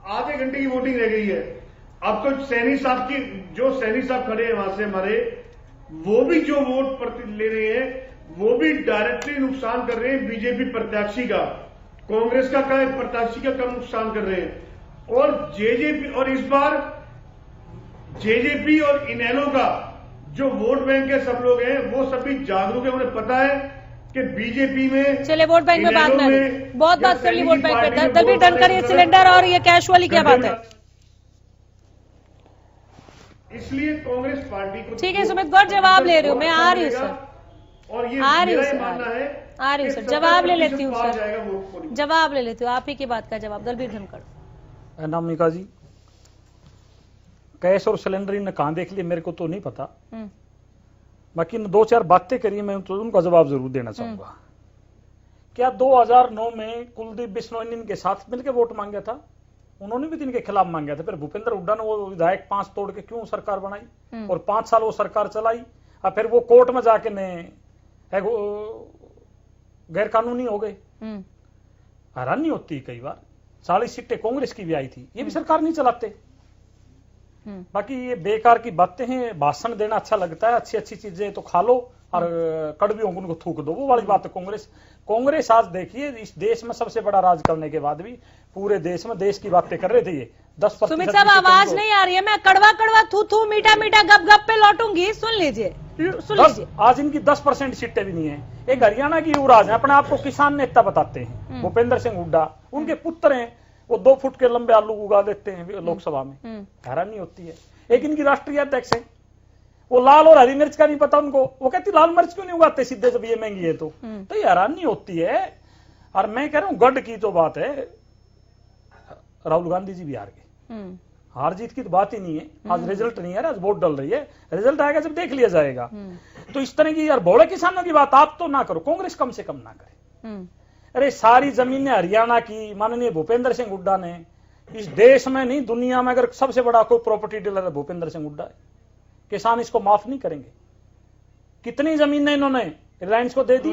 आधे घंटे की वोटिंग रह गई है। अब तो सैनी साहब की, जो सैनी साहब खड़े हैं वहां से हमारे, वो भी जो वोट प्रति ले रहे हैं, वो भी डायरेक्टली नुकसान कर रहे हैं बीजेपी प्रत्याशी का, कांग्रेस का प्रत्याशी का कम नुकसान कर रहे हैं। और जेजेपी, और इस बार जेजेपी और इनेलो का जो वोट बैंक के सब लोग हैं, वो सभी जागरूक है, उन्हें पता है कि बीजेपी में, चले वोट बैंक में बात में बहुत बात कर ली, वोट बैंक पे दलबीर धनखड़, ये सिलेंडर और ये कैश वाली क्या बात है? इसलिए कांग्रेस पार्टी को ठीक है सुमित गौर, जवाब ले रही हूँ मैं, आ रही हूँ सर, और ये आ रही हूँ मेरा सर, मानना है आ रही हूँ सर, जवाब ले लेती हूँ सर, जवाब ले लेती हूँ आप ही की बात का जवाब। दलबीर धनखड़। अनामिका जी, गैस और सिलेंडर इन्हें कहां देख लिया मेरे को तो नहीं पता, बाकी इन 2-4 बातें करी मैं तो उनका जवाब जरूर देना चाहूंगा। क्या 2009 में कुलदीप बिश्नोई ने इनके साथ मिलकर वोट मांगा था? उन्होंने भी इनके खिलाफ मांगा था। फिर भूपेंद्र हुड्डा ने वो विधायक 5 तोड़ के क्यों सरकार बनाई और 5 साल वो सरकार चलाई, और फिर वो कोर्ट में जाके ने गैर कानूनी हो गए। हैरानी होती है कई बार, 40 सीटें कांग्रेस की भी आई थी, ये भी सरकार नहीं चलाते। बाकी ये बेकार की बातें हैं, भाषण देना अच्छा लगता है, अच्छी अच्छी चीजें तो खा लो और कड़वी होंगे उनको थूक दो, वो वाली बात है। कांग्रेस आज देखिए इस देश में सबसे बड़ा राज करने के बाद भी पूरे देश में देश की बातें कर रहे थे। ये 10% सुमित साहब आवाज नहीं आ रही है, मैं कड़वा कड़वा थू थू मीठा मीठा गप गप पे लौटूंगी, सुन लीजिए सुन लीजिए। आज इनकी 10% सीटें भी नहीं है। एक हरियाणा की युवराज है, अपने आप को किसान नेता बताते हैं, भूपेंद्र सिंह हुड्डा, उनके पुत्र हैं, वो 2 फुट के लंबे आलू उगा देते हैं लोकसभा में, हैरानी होती है। एक इनकी राष्ट्रीय अध्यक्ष है, वो लाल और हरी मिर्च का नहीं पता उनको, वो कहती लाल मिर्च क्यों नहीं उगाते सीधे जब ये महंगी है तो ये हैरानी होती है। और मैं कह रहा हूं गढ़ की तो बात है, राहुल गांधी जी भी हार गए, हार जीत की तो बात ही नहीं है। आज रिजल्ट नहीं है, आज वोट डल रही है, रिजल्ट आएगा जब देख लिया जाएगा। तो इस तरह की यार भोले किसानों की बात आप तो ना करो, कांग्रेस कम से कम ना करे। अरे सारी जमीनें हरियाणा की माननीय भूपेंद्र सिंह हुड्डा ने, इस देश में नहीं दुनिया में अगर सबसे बड़ा कोई प्रॉपर्टी डीलर है भूपेंद्र सिंह हुड्डा है। किसान इसको माफ नहीं करेंगे। कितनी जमीनें इन्होंने रिलायंस को दे दी,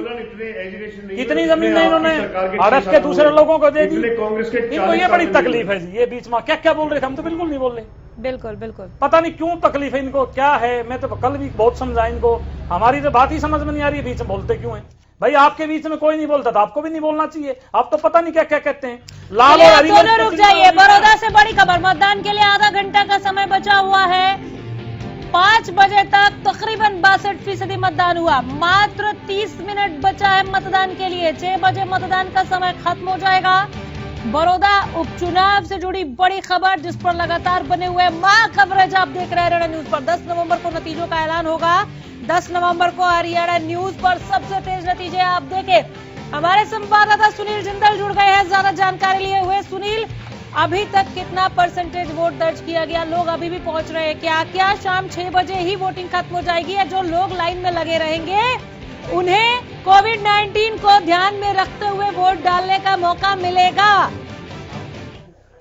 कितनी जमीनें इन्होंने भारत के दूसरे लोगों को दे दी। इनको ये बड़ी तकलीफ है जी, ये बीच में क्या क्या बोल रहे थे, हम तो बिल्कुल नहीं बोल रहे। बिल्कुल बिल्कुल पता नहीं क्यों तकलीफ है इनको, क्या है। मैं तो कल भी बहुत समझा इनको, हमारी तो बात ही समझ में नहीं आ रही है, बीच में बोलते क्यों है भाई। आपके बीच में कोई नहीं बोलता था, आपको भी नहीं बोलना चाहिए। आप तो पता नहीं क्या क्या कहते हैं। लाल और हरी दोनों रुक जाइए। बड़ौदा से बड़ी खबर, मतदान के लिए आधा घंटा का समय बचा हुआ है। 5 बजे तक तकरीबन 62% मतदान हुआ, मात्र 30 मिनट बचा है मतदान के लिए। 6 बजे मतदान का समय खत्म हो जाएगा। बड़ौदा उपचुनाव से जुड़ी बड़ी खबर जिस पर लगातार बने हुए मां कवरेज आप देख रहे हैं हरियाणा न्यूज पर। 10 नवंबर को नतीजों का ऐलान होगा। 10 नवंबर को हरियाणा न्यूज पर सबसे तेज नतीजे आप देखें। हमारे संवाददाता सुनील जिंदल जुड़ गए हैं ज्यादा जानकारी लिए हुए। सुनील, अभी तक कितना परसेंटेज वोट दर्ज किया गया? लोग अभी भी पहुंच रहे हैं क्या शाम 6 बजे ही वोटिंग खत्म हो जाएगी, या जो लोग लाइन में लगे रहेंगे उन्हें कोविड-19 को ध्यान में रखते हुए वोट डालने का मौका मिलेगा?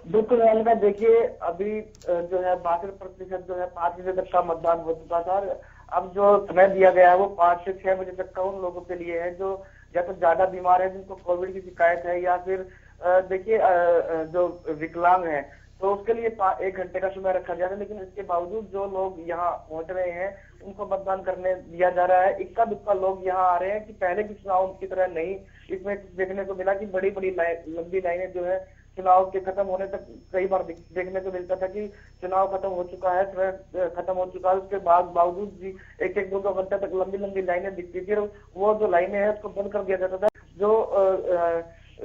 बिल्कुल देखिए, अभी जो है 62% जो है 5 बजे तक का मतदान हो चुका था। अब जो समय दिया गया है वो 5 से 6 बजे तक का उन लोगों के लिए है जो या तो ज्यादा बीमार है, जिनको कोविड की शिकायत है, या फिर देखिए जो विकलांग है, तो उसके लिए 1 घंटे का समय रखा गया था। लेकिन इसके बावजूद जो लोग यहाँ पहुंच रहे हैं उनको मतदान करने दिया जा रहा है। इक्का दुक्का लोग यहाँ आ रहे हैं कि पहले की चुनाव की तरह नहीं। इसमें देखने को मिला कि बड़ी बड़ी लंबी लाइनें जो है चुनाव के खत्म होने तक कई बार देखने को मिलता था कि चुनाव खत्म हो चुका है, समय खत्म हो चुका है, उसके बावजूद भी 1-1, 2-2 घंटे तक लंबी लंबी लाइनें दिखती थी। वो जो लाइनें हैं उसको बंद कर दिया जाता था। जो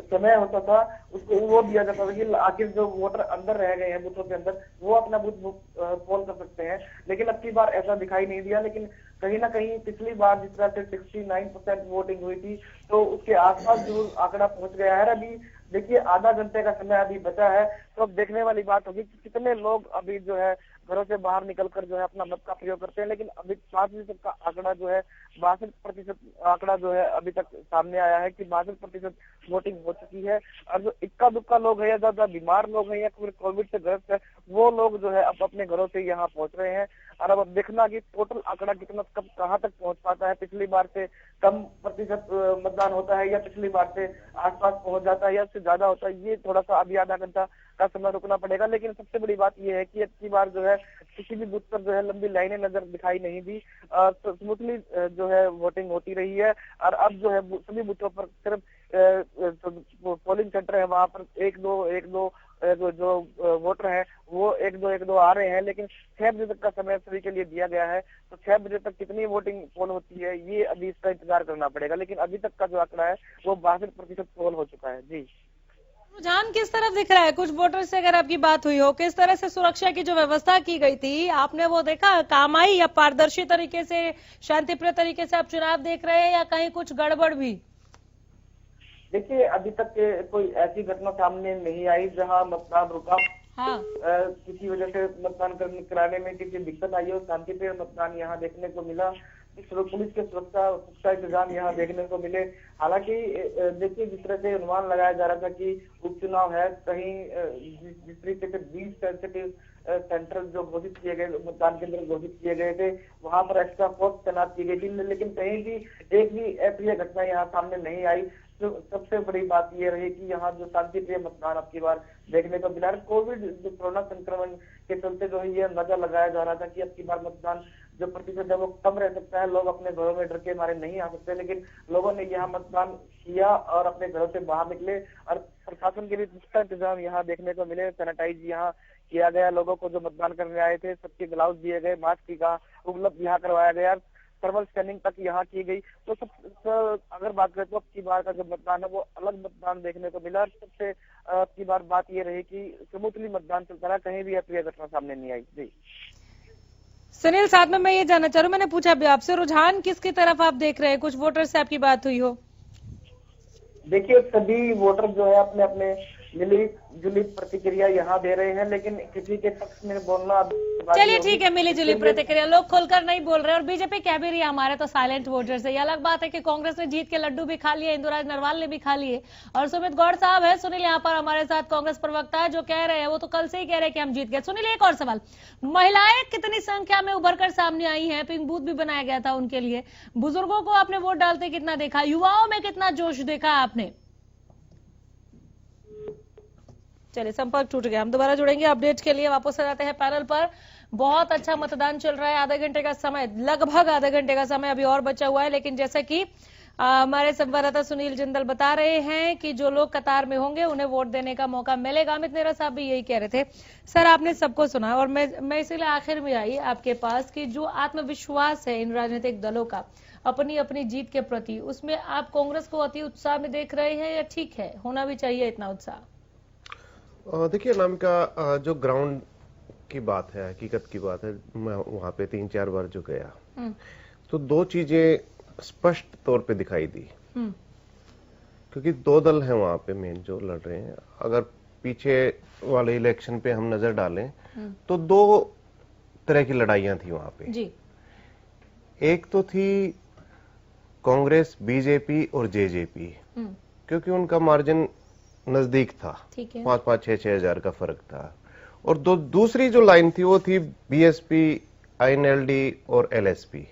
समय होता था उसको वो दिया जाता था कि आखिर जो वोटर अंदर रह गए हैं बूथों के अंदर वो अपना बूथ पोल कर सकते हैं। लेकिन अब की बार ऐसा दिखाई नहीं दिया। लेकिन कहीं ना कहीं पिछली बार जिस तरह से 69% वोटिंग हुई थी, तो उसके आसपास जरूर आंकड़ा पहुंच गया है। अभी देखिए आधा घंटे का समय अभी बचा है, तो अब देखने वाली बात होगी कि कितने लोग अभी जो है घरों से बाहर निकलकर जो है अपना मत का प्रयोग करते हैं। लेकिन अभी 5% का आंकड़ा जो है 62% आंकड़ा जो है अभी तक सामने आया है कि 62% वोटिंग हो चुकी है। और जो इक्का दुक्का लोग है या ज्यादा बीमार लोग हैं या कोविड से ग्रस्त है, वो लोग जो है अब अपने घरों से यहाँ पहुंच रहे हैं। और अब देखना कि टोटल आंकड़ा कितना कहाँ तक पहुंच पाता है। पिछली बार से कम प्रतिशत मतदान होता है या पिछली बार से आसपास पहुंच जाता है या उससे ज्यादा होता है, ये थोड़ा सा अभी आधा घंटा का समय रुकना पड़ेगा। लेकिन सबसे बड़ी बात यह है कि अब की बार जो है किसी भी बूथ पर जो है लंबी लाइनें नजर दिखाई नहीं दी। तो स्मूथली जो है वोटिंग होती रही है। और अब जो है सभी बूथों पर सिर्फ पोलिंग सेंटर है वहां पर एक दो जो वोटर हैं वो एक दो आ रहे हैं। लेकिन 6 बजे तक का समय सभी के लिए दिया गया है। तो 6 बजे तक कितनी वोटिंग पोल होती है ये अभी इसका इंतजार करना पड़ेगा। लेकिन अभी तक का जो आंकड़ा है वो 62% पोल हो चुका है। जी रुझान किस तरफ दिख रहा है? कुछ वोटर से अगर आपकी बात हुई हो, किस तरह से सुरक्षा की जो व्यवस्था की गई थी आपने वो देखा, काम आई, या पारदर्शी तरीके से, शांतिप्रिय तरीके से आप चुनाव देख रहे हैं, या कहीं कुछ गड़बड़ भी? देखिए, अभी तक कोई ऐसी घटना सामने नहीं आई जहां मतदान रुका। हाँ। किसी वजह से मतदान कराने में किसी दिक्कत आई हो। शांतिप्रिय मतदान यहाँ देखने को मिला। पुलिस के सुरक्षा पुख्ता इंतजाम यहाँ देखने को मिले। हालांकि देखिए, जिस तरह से अनुमान लगाया जा रहा था कि उपचुनाव है, कहीं जिस तरीके से 20 सेंसिटिव सेंटर जो घोषित किए गए, मतदान केंद्र घोषित किए गए थे, वहां पर एक्स्ट्रा फोर्स तैनात की गई थी, लेकिन कहीं भी एक भी अप्रिय घटना यहाँ सामने नहीं आई। तो सबसे बड़ी बात ये रही कि यहाँ जो शांतिप्रिय मतदान अब की बार देखने को मिला। कोविड जो कोरोना संक्रमण के चलते जो है ये अंदाजा लगाया जा रहा था कि अब की बार मतदान जो प्रतिशत है वो कम रह सकता है, लोग अपने घरों में डर के मारे नहीं आ सकते, लेकिन लोगों ने यहाँ मतदान किया और अपने घरों से बाहर निकले। और प्रशासन के भी पुख्ता इंतजाम यहाँ देखने को मिले। सैनिटाइज यहाँ किया गया, लोगों को जो मतदान करने आए थे सबके ग्लव्स दिए गए, मास्क का उपलब्ध यहाँ करवाया गया, थर्मल स्कैनिंग तक यहाँ की गई। तो अगर बात करें तो अब की बार का जो मतदान है वो अलग मतदान देखने को मिला। सबसे अब की बार बात ये रही कि स्मूथली मतदान चलता रहा, कहीं भी अप्रिय घटना सामने नहीं आई। जी सुनील, साथ में मैं ये जानना चाह रहा हूँ, मैंने पूछा भी आपसे, रुझान किसकी तरफ आप देख रहे हैं? कुछ वोटर से आपकी बात हुई हो? देखिए, सभी वोटर जो है अपने अपने मिली जुली प्रतिक्रिया यहाँ दे रहे हैं, लेकिन किसी के पक्ष में बोलना। चलिए ठीक है, मिली जुली प्रतिक्रिया, लोग खुलकर नहीं बोल रहे। और बीजेपी कह भी रही है हमारे तो साइलेंट वोटर्स है। ये अलग बात है कि कांग्रेस ने जीत के लड्डू भी खा लिए, इंदुराज नरवाल ने भी खा लिए। और सुमित गौड़ साहब है, सुनील यहाँ पर हमारे साथ, कांग्रेस प्रवक्ता है, जो कह रहे हैं, वो तो कल से ही कह रहे हैं कि हम जीत गए। सुनील, एक और सवाल, महिलाएं कितनी संख्या में उभर कर सामने आई है? पिंक बूथ भी बनाया गया था उनके लिए। बुजुर्गों को आपने वोट डालते कितना देखा? युवाओं में कितना जोश देखा आपने? चलिए, संपर्क टूट गया, हम दोबारा जुड़ेंगे अपडेट के लिए। वापस आ जाते हैं पैनल पर। बहुत अच्छा मतदान चल रहा है, आधे घंटे का समय, लगभग आधे घंटे का समय अभी और बचा हुआ है। लेकिन जैसे कि हमारे संवाददाता सुनील जिंदल बता रहे हैं कि जो लोग कतार में होंगे उन्हें वोट देने का मौका मिलेगा। अमित नेहरा साहब भी यही कह रहे थे। सर, आपने सबको सुना और मैं इसीलिए आखिर में आई आपके पास कि जो आत्मविश्वास है इन राजनीतिक दलों का अपनी अपनी जीत के प्रति, उसमें आप कांग्रेस को अति उत्साह में देख रहे हैं, या ठीक है, होना भी चाहिए इतना उत्साह? देखिए अनामिका, जो ग्राउंड की बात है, हकीकत की बात है, मैं वहां पे 3-4 बार जो गया तो दो चीजें स्पष्ट तौर पे दिखाई दी। क्योंकि 2 दल हैं वहां पे मेन जो लड़ रहे हैं। अगर पीछे वाले इलेक्शन पे हम नजर डालें तो 2 तरह की लड़ाइयां थी वहां पे जी। एक तो थी कांग्रेस, बीजेपी और जेजेपी, क्योंकि उनका मार्जिन नजदीक था, 5-5, 6-6 हजार का फर्क था। और दूसरी जो लाइन थी वो थी बीएसपी, आईएनएलडी और एलएसपी,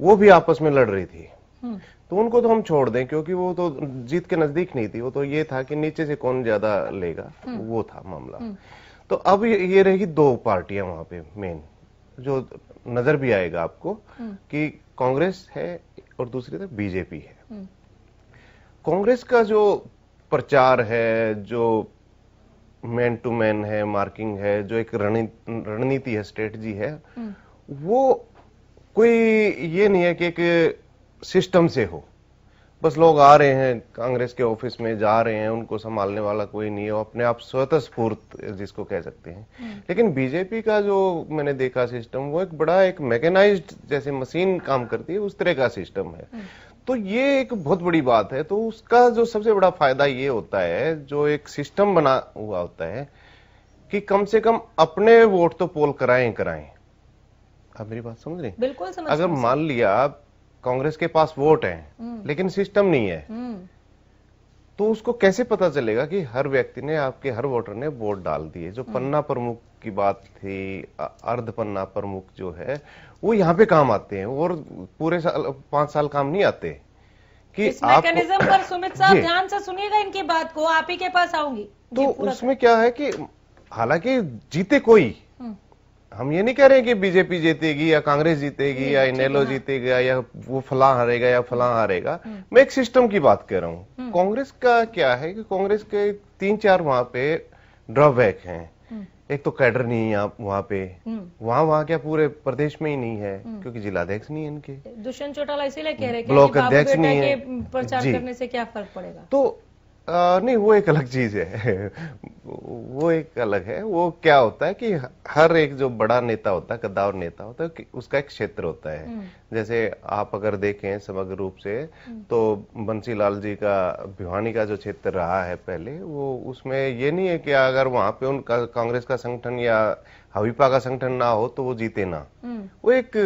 वो भी आपस में लड़ रही थी। तो उनको तो हम छोड़ दें, क्योंकि वो तो जीत के नजदीक नहीं थी, वो तो ये था कि नीचे से कौन ज्यादा लेगा, वो था मामला। तो अब ये रहेगी 2 पार्टियां वहां पे मेन, जो नजर भी आएगा आपको कि कांग्रेस है और दूसरी तरफ बीजेपी है। कांग्रेस का जो प्रचार है, जो मैन टू मैन है, मार्किंग है, जो एक रणनीति है, स्ट्रेटजी है, वो कोई ये नहीं है कि एक सिस्टम से हो। बस लोग आ रहे हैं कांग्रेस के ऑफिस में, जा रहे हैं, उनको संभालने वाला कोई नहीं है, वो अपने आप स्वतःस्फूर्त जिसको कह सकते हैं। लेकिन बीजेपी का जो मैंने देखा सिस्टम, वो एक बड़ा एक मैकेनाइज्ड जैसे मशीन काम करती है, उस तरह का सिस्टम है। तो ये एक बहुत बड़ी बात है। तो उसका जो सबसे बड़ा फायदा ये होता है, जो एक सिस्टम बना हुआ होता है, कि कम से कम अपने वोट तो पोल कराएं। आप मेरी बात समझ रहे? बिल्कुल समझ। अगर मान लिया कांग्रेस के पास वोट है लेकिन सिस्टम नहीं है, तो उसको कैसे पता चलेगा कि हर व्यक्ति ने, आपके हर वोटर ने वोट डाल दिए? जो पन्ना प्रमुख की बात थी, अर्ध पन्ना प्रमुख जो है, वो यहाँ पे काम आते हैं, और पूरे 5 साल काम नहीं आते। कि इस मैकेनिज्म पर सुमित साहब ध्यान से सुनिएगा इनकी बात को, आप ही के पास आऊंगी। तो उसमें क्या है कि हालांकि जीते कोई, हम ये नहीं कह रहे हैं कि बीजेपी जीतेगी या कांग्रेस जीतेगी या इनेलो जीतेगा या वो फलां हारेगा या फलां हारेगा। मैं एक सिस्टम की बात कर रहा हूँ। कांग्रेस का क्या है कि कांग्रेस के 3-4 वहां पे ड्रॉबैक हैं। एक तो कैडर नहीं है वहां पे, वहां क्या पूरे प्रदेश में ही नहीं है, क्योंकि जिलाध्यक्ष नहीं है इनके। दुष्यंत चौटाला इसीलिए कह रहे हैं ब्लॉक अध्यक्ष नहीं है, प्रचार करने से क्या फर्क पड़ेगा। तो नहीं, वो एक अलग चीज है। वो एक अलग है। वो क्या होता है कि हर एक जो बड़ा नेता होता है, कद्दावर नेता होता है, उसका एक क्षेत्र होता है। जैसे आप अगर देखें समग्र रूप से तो बंसीलाल जी का भिवानी का जो क्षेत्र रहा है पहले, वो उसमें ये नहीं है कि अगर वहां पे उनका कांग्रेस का संगठन या हवीपा का संगठन ना हो तो वो जीते ना। वो एक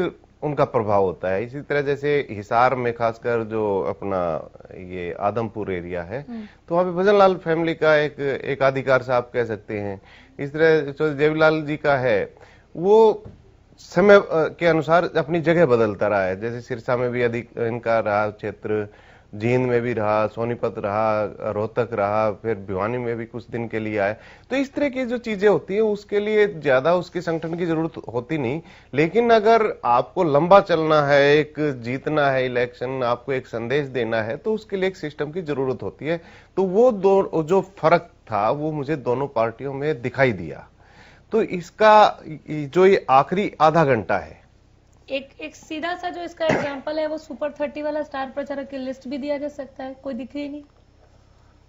उनका प्रभाव होता है। इसी तरह जैसे हिसार में खासकर जो अपना ये आदमपुर एरिया है, तो वहां पे भजनलाल फैमिली का एक एकाधिकार से आप कह सकते हैं। इस तरह चौधरी देवीलाल जी का है, वो समय के अनुसार अपनी जगह बदलता रहा है। जैसे सिरसा में भी अधिक इनका रहा क्षेत्र, जींद में भी रहा, सोनीपत रहा, रोहतक रहा, फिर भिवानी में भी कुछ दिन के लिए आए। तो इस तरह की जो चीजें होती है उसके लिए ज्यादा उसके संगठन की जरूरत होती नहीं। लेकिन अगर आपको लंबा चलना है, एक जीतना है इलेक्शन, आपको एक संदेश देना है, तो उसके लिए एक सिस्टम की जरूरत होती है। तो वो दो जो फर्क था वो मुझे दोनों पार्टियों में दिखाई दिया। तो इसका जो ये आखिरी आधा घंटा है, एक सीधा सा जो इसका एग्जांपल है वो सुपर 30 वाला स्टार प्रचारक की लिस्ट भी दिया जा सकता है, कोई दिख ही नहीं।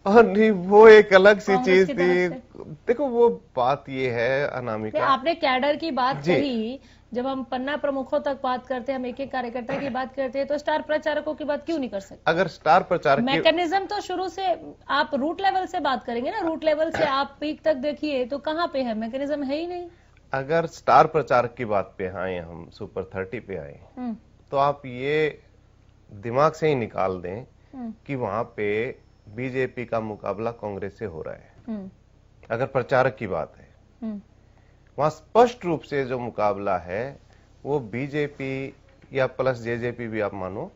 नहीं, वो एक अलग सी कांग्रेस चीज की थी। तरफ से। देखो वो बात ये है अनामिका, आपने कैडर की बात जी। कही, जब हम पन्ना प्रमुखों तक बात करते हैं, हम एक एक कार्यकर्ता की बात करते हैं, तो स्टार प्रचारकों की बात क्यों नहीं कर सकते? अगर स्टार प्रचारक की मैकेनिज्म तो शुरू से आप रूट लेवल से बात करेंगे ना, रूट लेवल से आप पीक तक देखिए तो कहाँ पे है, मैकेनिज्म है ही नहीं। अगर स्टार प्रचारक की बात पे आए, हम सुपर 30 पे आए, तो आप ये दिमाग से ही निकाल दें कि वहां पे बीजेपी का मुकाबला कांग्रेस से हो रहा है। अगर प्रचारक की बात है, वहां स्पष्ट रूप से जो मुकाबला है वो बीजेपी या प्लस जेजेपी भी आप मानो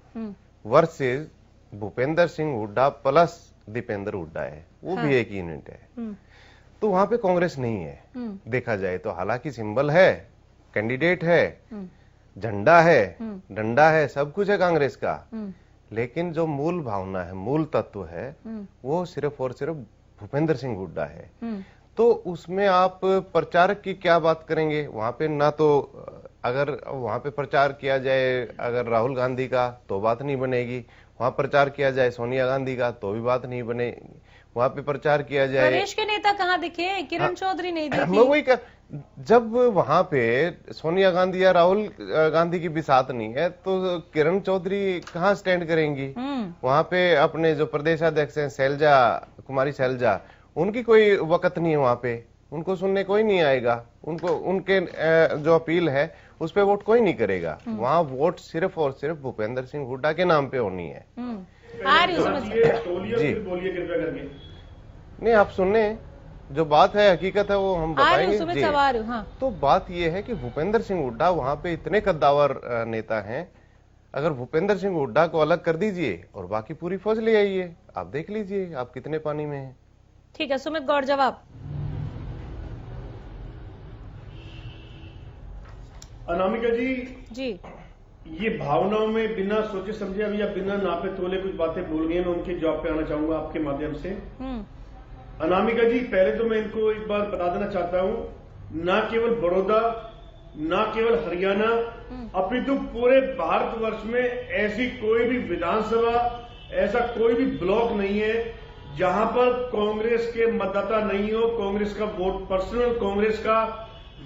वर्सेस भूपेंद्र सिंह हुड्डा प्लस दीपेंद्र हुड्डा है। वो भी एक यूनिट है। तो वहां पे कांग्रेस नहीं है देखा जाए तो। हालांकि सिंबल है, कैंडिडेट है, झंडा है, डंडा है, सब कुछ है कांग्रेस का, लेकिन जो मूल भावना है, मूल तत्व है, वो सिर्फ और सिर्फ भूपेंद्र सिंह हुड्डा है। तो उसमें आप प्रचारक की क्या बात करेंगे? वहां पे ना तो अगर वहां पे प्रचार किया जाए अगर राहुल गांधी का तो बात नहीं बनेगी, वहां प्रचार किया जाए सोनिया गांधी का तो भी बात नहीं बनेगी, वहां पे प्रचार किया जाए प्रदेश के नेता कहाँ दिखे? किरण चौधरी नहीं दिखी। मैं वही जब वहां पे सोनिया गांधी या राहुल गांधी की भी साथ नहीं है तो किरण चौधरी कहाँ स्टैंड करेंगी? वहां पे अपने जो प्रदेशाध्यक्ष हैं शैलजा कुमारी शैलजा, उनकी कोई वक़्त नहीं है वहां पे, उनको सुनने कोई नहीं आएगा, उनको उनके जो अपील है उस पे वोट कोई नहीं करेगा। वहां वोट सिर्फ और सिर्फ भूपेंद्र सिंह हुड्डा के नाम पे होनी है। जी बोलिए कृपया करके। नहीं, आप सुनने, जो बात है हकीकत है वो हम बताएंगे जी। हाँ। तो बात ये है कि भूपेंद्र सिंह हुड्डा वहां पे इतने कद्दावर नेता हैं, अगर भूपेंद्र सिंह हुड्डा को अलग कर दीजिए और बाकी पूरी फौज ले आइए, आप देख लीजिए आप कितने पानी में हैं। ठीक है, सुमित गौड़ जवाब। अनामिका जी, जी ये भावनाओं में बिना सोचे समझे अभी या बिना नापे तोले कुछ बातें बोल गई, मैं उनके जवाब पे आना चाहूंगा आपके माध्यम से। अनामिका जी, पहले तो मैं इनको एक बार बता देना चाहता हूं, ना केवल बड़ौदा, ना केवल हरियाणा, अपितु पूरे भारतवर्ष में ऐसी कोई भी विधानसभा, ऐसा कोई भी ब्लॉक नहीं है जहां पर कांग्रेस के मतदाता नहीं हो, कांग्रेस का वोट पर्सनल, कांग्रेस का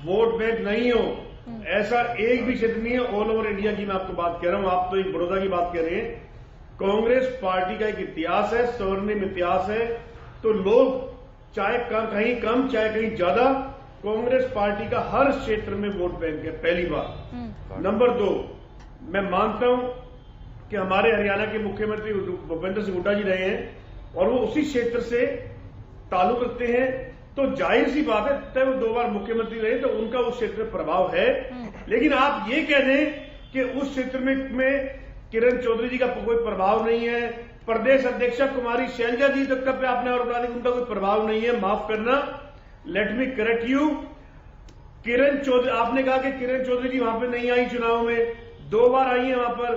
वोट बैंक नहीं हो, ऐसा एक भी क्षेत्र नहीं है। ऑल ओवर इंडिया की मैं आपको बात कह रहा हूं, आप तो एक बड़ौदा की बात कर रहे हैं। कांग्रेस पार्टी का एक इतिहास है, स्वर्णिम इतिहास है। तो लोग चाहे कहीं कम चाहे कहीं ज्यादा, कांग्रेस पार्टी का हर क्षेत्र में वोट बैंक है, पहली बात। नंबर 2, मैं मानता हूं कि हमारे हरियाणा के मुख्यमंत्री भूपेंद्र सिंह हुड्डा जी रहे हैं और वो उसी क्षेत्र से ताल्लुक रखते हैं, तो जाहिर सी बात है तब वो 2 बार मुख्यमंत्री रहे तो उनका उस क्षेत्र में प्रभाव है। लेकिन आप ये कह दें कि उस क्षेत्र में किरण चौधरी जी का कोई प्रभाव नहीं है, प्रदेश अध्यक्षा कुमारी शैलजा जी तक पे आपने और बता दें उनका कोई प्रभाव नहीं है, माफ करना, let me correct you. Kiran Chaudhary, आपने कहा कि किरण चौधरी जी वहां पे नहीं आई चुनाव में, 2 बार आई है वहां पर,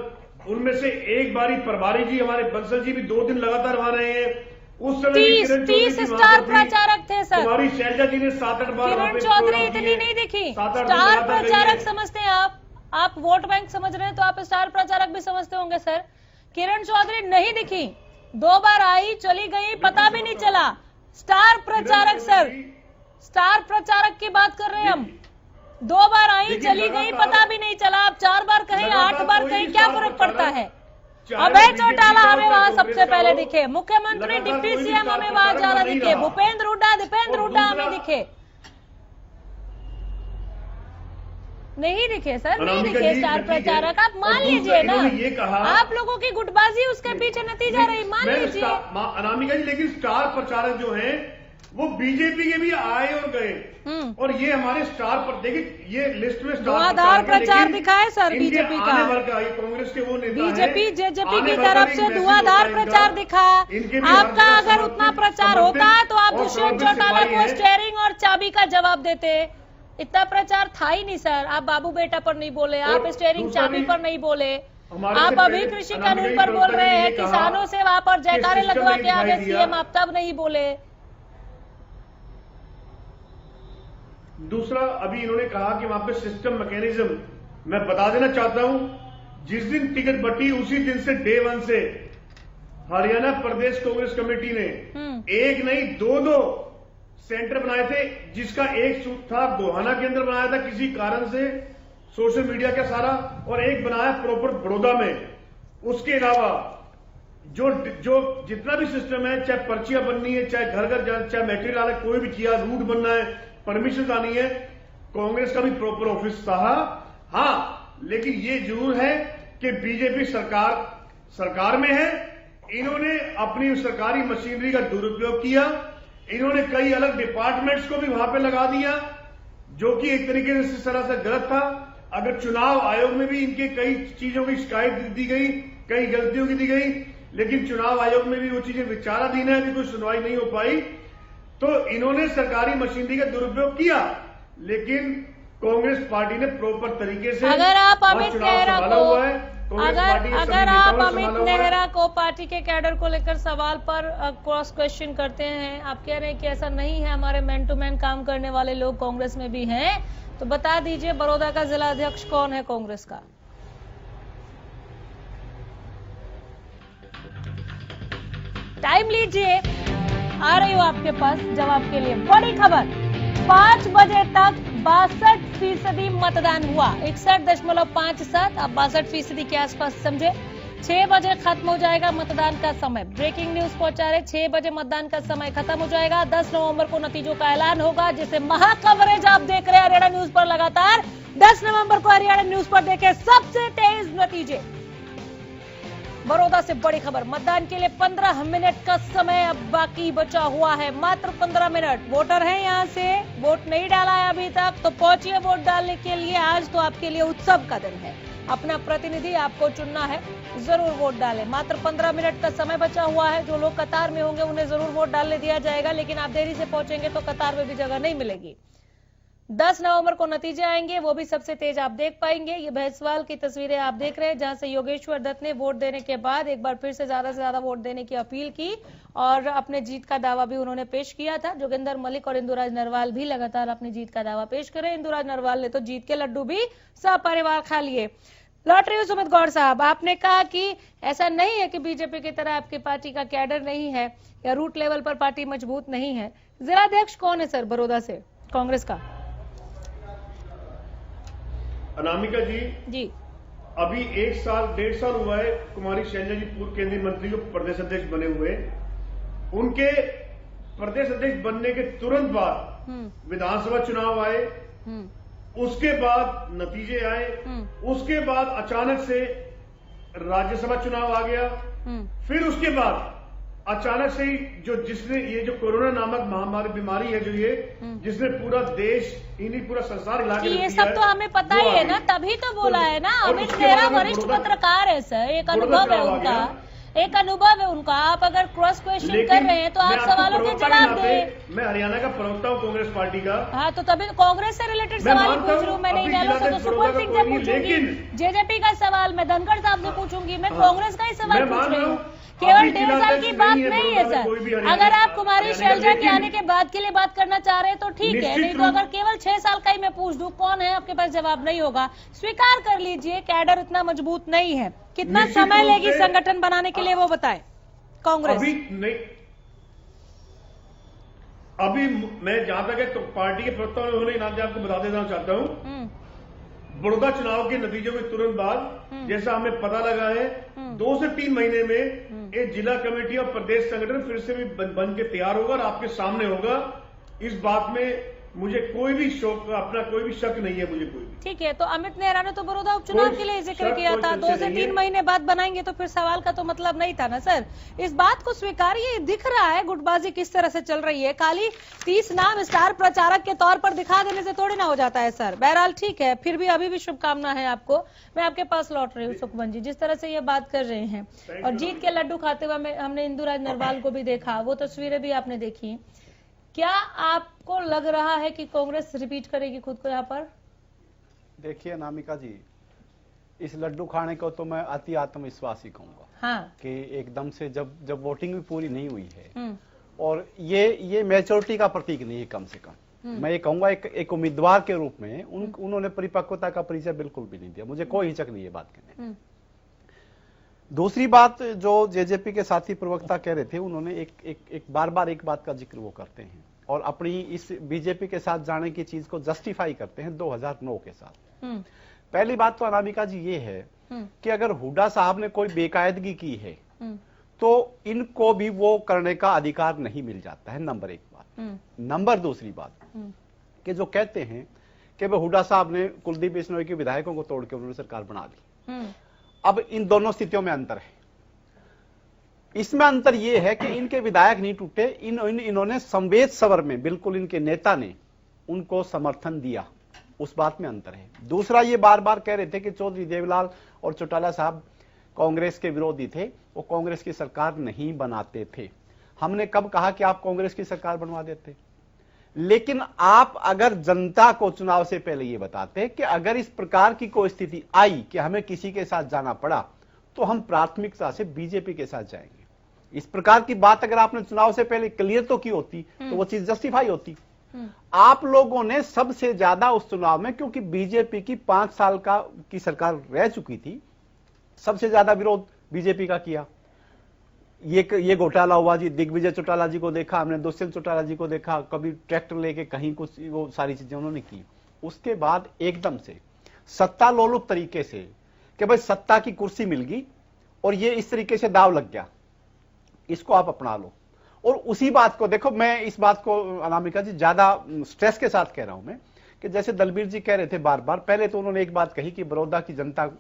उनमें से एक बारी प्रभारी जी हमारे बंसल जी भी 2 दिन लगातार वहां रहे हैं। उस समय 30 स्टार प्रचारक थे सर, हमारी शैलजा जी ने 7-8 बार किरण चौधरी इतनी नहीं दिखी। स्टार प्रचारक समझते हैं आप वोट बैंक समझ रहे हैं तो आप स्टार प्रचारक भी समझते होंगे सर। किरण चौधरी नहीं दिखी, 2 बार आई चली गई पता भी नहीं चला। स्टार प्रचारक सर, स्टार प्रचारक की बात कर रहे हैं हम। 2 बार आई चली गई पता भी नहीं चला। आप 4 बार कहीं 8 बार कहीं क्या फर्क पड़ता है। अभय चौटाला हमें वहां सबसे पहले दिखे, मुख्यमंत्री डिप्टी सीएम हमें वहां ज्यादा दिखे, भूपेंद्र हुड्डा हमें दिखे, नहीं दिखे सर, नहीं दिखे स्टार प्रचारक। आप मान लीजिए ना, आप लोगों की गुटबाजी उसके पीछे नतीजा रही, मान लीजिए। अनामिका जी, लेकिन स्टार प्रचारक जो हैं वो बीजेपी के भी आए और गए, और ये हमारे स्टार पर देखिए, ये लिस्ट में धुआंधार प्रचार दिखाए सर बीजेपी का, कांग्रेस के वो नेता बीजेपी जेजेपी की तरफ से धुआंधार प्रचार दिखा। आपका अगर उतना प्रचार होता तो आप दुष्यंत चौटाला को स्टीयरिंग और चाबी का जवाब देते। इतना प्रचार था ही नहीं सर। आप बाबू बेटा पर नहीं बोले, आप स्टीयरिंग चाबी पर नहीं बोले, आप अभी कृषि कानून पर बोल रहे हैं, किसानों से वहां पर जयकारे लगवा के आगे सीएम, आप तब नहीं बोले। दूसरा, अभी इन्होंने कहा कि वहां पे सिस्टम मैकेनिज्म, मैं बता देना चाहता हूं, जिस दिन टिकट बटी उसी दिन से डे 1 से हरियाणा प्रदेश कांग्रेस कमेटी ने एक नहीं 2 सेंटर बनाए थे, जिसका एक सूट था गोहाना के अंदर बनाया था किसी कारण से, सोशल मीडिया का सारा, और एक बनाया प्रॉपर बड़ौदा में। उसके अलावा जो जितना भी सिस्टम है, चाहे पर्चियां बननी है, चाहे घर घर जाना, चाहे मेटेरियल आना, कोई भी किया, रूट बनना है, परमिशन आनी है, कांग्रेस का भी प्रॉपर ऑफिस था। हाँ, लेकिन ये जरूर है कि बीजेपी सरकार में है, इन्होंने अपनी सरकारी मशीनरी का दुरुपयोग किया, इन्होंने कई अलग डिपार्टमेंट्स को भी वहां पे लगा दिया, जो कि एक तरीके से इस तरह से गलत था। अगर चुनाव आयोग में भी इनके कई चीजों की शिकायत दी गई, कई गलतियों की दी गई, लेकिन चुनाव आयोग में भी वो चीजें विचाराधीन है कि कोई सुनवाई नहीं हो पाई। तो इन्होंने सरकारी मशीनरी का दुरुपयोग किया, लेकिन कांग्रेस पार्टी ने प्रॉपर तरीके से अगर आप अमित नेहरा को पार्टी के कैडर को लेकर सवाल पर क्रॉस क्वेश्चन करते हैं, आप कह रहे हैं कि ऐसा नहीं है, हमारे मैन टू मैन काम करने वाले लोग कांग्रेस में भी हैं, तो बता दीजिए बड़ौदा का जिला अध्यक्ष कौन है कांग्रेस का? टाइम लीजिए, आ रही हूं आपके पास जवाब के लिए। बड़ी खबर, 5 बजे तक 62% मतदान हुआ, 61.57, अब 62% के आसपास समझे। 6 बजे खत्म हो जाएगा मतदान का समय। ब्रेकिंग न्यूज पहुंचा रहे, 6 बजे मतदान का समय खत्म हो जाएगा। 10 नवंबर को नतीजों का ऐलान होगा, जिसे महा कवरेज आप देख रहे हैं हरियाणा न्यूज पर लगातार। 10 नवंबर को हरियाणा न्यूज पर देखे सबसे तेज नतीजे। बड़ौदा से बड़ी खबर, मतदान के लिए 15 मिनट का समय अब बाकी बचा हुआ है, मात्र 15 मिनट। वोटर हैं यहाँ से, वोट नहीं डाला है अभी तक, तो पहुंचिए वोट डालने के लिए। आज तो आपके लिए उत्सव का दिन है, अपना प्रतिनिधि आपको चुनना है, जरूर वोट डालें। मात्र 15 मिनट का समय बचा हुआ है। जो लोग कतार में होंगे उन्हें जरूर वोट डालने दिया जाएगा, लेकिन आप देरी से पहुंचेंगे तो कतार में भी जगह नहीं मिलेगी। 10 नवंबर को नतीजे आएंगे, वो भी सबसे तेज आप देख पाएंगे। ये भैंसवाल की तस्वीरें आप देख रहे हैं, जहां से योगेश्वर दत्त ने वोट देने के बाद एक बार फिर से ज्यादा वोट देने की अपील की और अपने जीत का दावा भी उन्होंने पेश किया था। जोगिंदर मलिक और इंदुराज नरवाल भी लगातार अपनी जीत का दावा पेश करे। इंदुराज नरवाल ने तो जीत के लड्डू भी सपरिवार खा लिए। लौट रही हूं सुमित गौड़ साहब, आपने कहा कि ऐसा नहीं है कि बीजेपी की तरह आपकी पार्टी का कैडर नहीं है या रूट लेवल पर पार्टी मजबूत नहीं है। जिलाध्यक्ष कौन है सर बड़ौदा से कांग्रेस का? अनामिका जी, अभी 1.5 साल हुआ है कुमारी शैलजा जी पूर्व केंद्रीय मंत्री को प्रदेश अध्यक्ष बने हुए। उनके प्रदेश अध्यक्ष बनने के तुरंत बाद विधानसभा चुनाव आए, उसके बाद नतीजे आए, उसके बाद अचानक से राज्यसभा चुनाव आ गया, फिर उसके बाद अचानक से ही जिसने ये जो कोरोना नामक महामारी बीमारी है, जो ये जिसने पूरा देश इन्हीं पूरा संसार हिला के ये सब तो हमें पता ही है ना, तभी तो बोला है ना। अमित नेहरा वरिष्ठ पत्रकार है सर, एक अनुभव है उनका, एक अनुभव है उनका। आप अगर क्रॉस क्वेश्चन कर रहे हैं तो आप सवालों के जवाब दें। मैं हरियाणा का प्रवक्ता हूँ कांग्रेस पार्टी का। हाँ, तो तभी कांग्रेस से रिलेटेड सवाल पूछ रही हूँ मैं। नहीं डालो तो सुपर सिंह से पूछूंगी, जेजेपी का सवाल मैं धनखड़ साहब से पूछूंगी, मैं कांग्रेस का ही सवाल पूछ रही हूँ। केवल 1.5 साल की बात नहीं है सर। अगर आप कुमारी शैलजा के आने के बाद के लिए बात करना चाह रहे हैं तो ठीक है, नहीं तो अगर केवल 6 साल का ही मैं पूछ दूं कौन है, आपके पास जवाब नहीं होगा। स्वीकार कर लीजिए कैडर इतना मजबूत नहीं है। कितना समय लेगी संगठन बनाने के लिए वो बताएं। कांग्रेस? अभी नहीं, अभी मैं जहां तक है तो पार्टी के प्रवक्ता उन्होंने नाम आपको बता देना चाहता हूं, बड़ौदा चुनाव के नतीजों के तुरंत बाद जैसा हमें पता लगा है 2 से 3 महीने में ये जिला कमेटी और प्रदेश संगठन फिर से भी बन के तैयार होगा और आपके सामने होगा। इस बात में मुझे कोई भी शक नहीं है, मुझे कोई भी। ठीक है, तो अमित नेहरा ने तो बड़ौदा उपचुनाव के लिए जिक्र किया था, 2 से 3 महीने बाद बनाएंगे, तो फिर सवाल का तो मतलब नहीं था ना सर। इस बात को स्वीकारिए, दिख रहा है गुटबाजी किस तरह से चल रही है। खाली 30 नाम स्टार प्रचारक के तौर पर दिखा देने से थोड़ी ना हो जाता है सर। बहरहाल ठीक है, फिर भी अभी भी शुभकामना है आपको। मैं आपके पास लौट रही हूँ सुखमन जी, जिस तरह से ये बात कर रहे हैं और जीत के लड्डू खाते हुए हमने इंदुराज नरवाल को भी देखा, वो तस्वीरें भी आपने देखी। क्या आपको लग रहा है कि कांग्रेस रिपीट करेगी खुद को यहाँ पर? देखिए अनामिका जी, इस लड्डू खाने को तो मैं अति आत्मविश्वासी कहूंगा। हाँ। कि एकदम से जब वोटिंग भी पूरी नहीं हुई है और ये मैच्योरिटी का प्रतीक नहीं है, कम से कम मैं ये कहूंगा एक उम्मीदवार के रूप में उन्होंने परिपक्वता का परिचय बिल्कुल भी नहीं दिया। मुझे कोई हिचक नहीं है बात कहने। दूसरी बात जो जेजेपी के साथी प्रवक्ता कह रहे थे, उन्होंने एक बार एक बात का जिक्र वो करते हैं और अपनी इस बीजेपी के साथ जाने की चीज को जस्टिफाई करते हैं 2009 के साथ। पहली बात तो अनामिका जी ये है कि अगर हुड्डा साहब ने कोई बेकायदगी की है तो इनको भी वो करने का अधिकार नहीं मिल जाता है, नंबर 1 बात। नंबर दूसरी बात कि जो कहते हैं कि भाई हुड्डा साहब ने कुलदीप बिश्नोई के विधायकों को तोड़ के उन्होंने सरकार बना दी। अब इन दोनों स्थितियों में अंतर है। इसमें अंतर यह है कि इनके विधायक नहीं टूटे, इन्होंने संवेद सवर में बिल्कुल इनके नेता ने उनको समर्थन दिया, उस बात में अंतर है। दूसरा, ये बार बार कह रहे थे कि चौधरी देवलाल और चौटाला साहब कांग्रेस के विरोधी थे, वो कांग्रेस की सरकार नहीं बनाते थे। हमने कब कहा कि आप कांग्रेस की सरकार बनवा देते? लेकिन आप अगर जनता को चुनाव से पहले ये बताते कि अगर इस प्रकार की कोई स्थिति आई कि हमें किसी के साथ जाना पड़ा तो हम प्राथमिकता से बीजेपी के साथ जाएंगे, इस प्रकार की बात अगर आपने चुनाव से पहले क्लियर तो की होती तो वो चीज जस्टिफाई होती। आप लोगों ने सबसे ज्यादा उस चुनाव में, क्योंकि बीजेपी की 5 साल की सरकार रह चुकी थी, सबसे ज्यादा विरोध बीजेपी का किया। ये घोटाला हुआ जी, दिग्विजय चौटाला जी को देखा हमने, दुष्यंत चौटाला जी को देखा, कभी ट्रैक्टर लेके कहीं कुछ, वो सारी चीजें उन्होंने की। उसके बाद एकदम से सत्ता लोलुप तरीके से कि भाई सत्ता की कुर्सी मिल गई और ये इस तरीके से दाव लग गया, इसको आप अपना लो। और उसी बात को देखो, मैं इस बात को अनामिका जी ज्यादा स्ट्रेस के साथ कह रहा हूं मैं कि जैसे दलबीर जी कह रहे थे बार बार, पहले तो उन्होंने एक बात कही कि बड़ौदा की जनता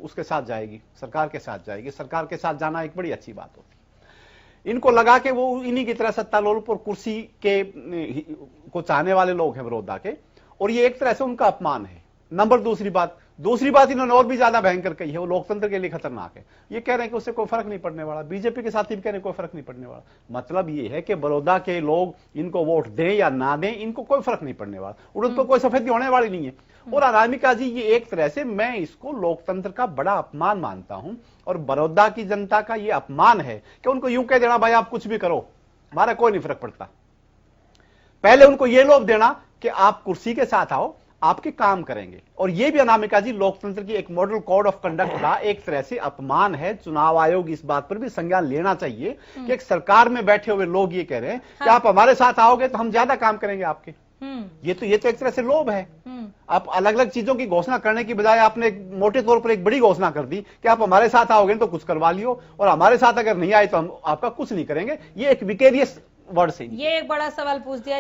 उसके साथ जाएगी, सरकार के साथ जाएगी। सरकार के साथ जाना एक बड़ी अच्छी बात होती। इनको लगा कि वो इन्हीं की तरह सत्ता लोलुप और कुर्सी के को चाहने वाले लोग हैं बड़ौदा के, और ये एक तरह से उनका अपमान है। नंबर दूसरी बात इन्होंने और भी ज्यादा भयंकर कही है, वो लोकतंत्र के लिए खतरनाक है। ये कह रहे हैं कि उससे कोई फर्क नहीं पड़ने वाला, बीजेपी के साथी भी कह रहे हैं कोई फर्क नहीं पड़ने वाला। मतलब ये है कि बड़ौदा के लोग इनको वोट दें या ना दें, इनको कोई फर्क नहीं पड़ने वाला, उड़द पर कोई सफेदी होने वाली नहीं है। और अनामिका जी, ये एक तरह से मैं इसको लोकतंत्र का बड़ा अपमान मानता हूं और बड़ौदा की जनता का ये अपमान है कि उनको यूं कह देना भाई आप कुछ भी करो, हमारा कोई नहीं फर्क पड़ता। पहले उनको ये लोभ देना कि आप कुर्सी के साथ आओ, आपके काम करेंगे। और ये भी अनामिका जी लोकतंत्र की एक मॉडल कोड ऑफ कंडक्ट का एक तरह से अपमान है। चुनाव आयोग इस बात पर भी संज्ञान लेना चाहिए कि एक सरकार में बैठे हुए लोग ये कह रहे हैं कि आप हमारे साथ आओगे तो हम ज्यादा काम करेंगे आपके। ये तो एक तरह से लोभ है। आप अलग अलग चीजों की घोषणा करने की बजाय आपने मोटे तौर पर एक बड़ी घोषणा कर दी कि आप हमारे साथ आओगे तो कुछ करवा लियो, और हमारे साथ अगर नहीं आए तो हम आपका कुछ नहीं करेंगे। ये एक विकेरियस वर्ड से ये एक बड़ा सवाल पूछ दिया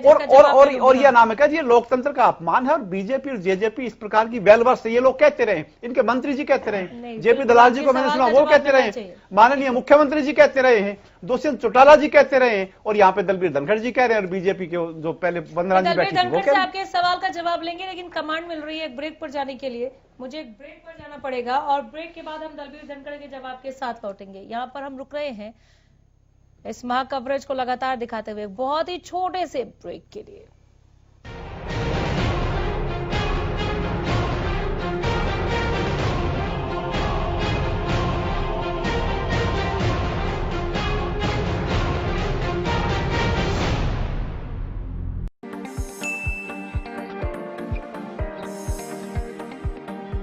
और ये अनामिका जी, ये लोकतंत्र का अपमान है। और बीजेपी और जेजेपी इस प्रकार की वेलवर्स से ये लोग कहते रहे, इनके मंत्री जी कहते रहे, जेपी दलाल जी को मैंने सुना वो कहते रहे, माननीय मुख्यमंत्री जी कहते रहे हैं, दुष्यंत चौटाला जी कहते रहे हैं, और यहाँ पे दलबीर धनखड़ जी कह रहे हैं, और बीजेपी के जो पहले वंदना जी बैठी थी वो कह रहे हैं। आपके सवाल का जवाब लेंगे, लेकिन कमांड मिल रही है एक ब्रेक पर जाने के लिए। मुझे एक ब्रेक पर जाना पड़ेगा और ब्रेक के बाद हम दलबीर धनखड़ के जवाब के साथ लौटेंगे। यहाँ पर हम रुक रहे हैं इस महा कवरेज को लगातार दिखाते हुए बहुत ही छोटे से ब्रेक के लिए।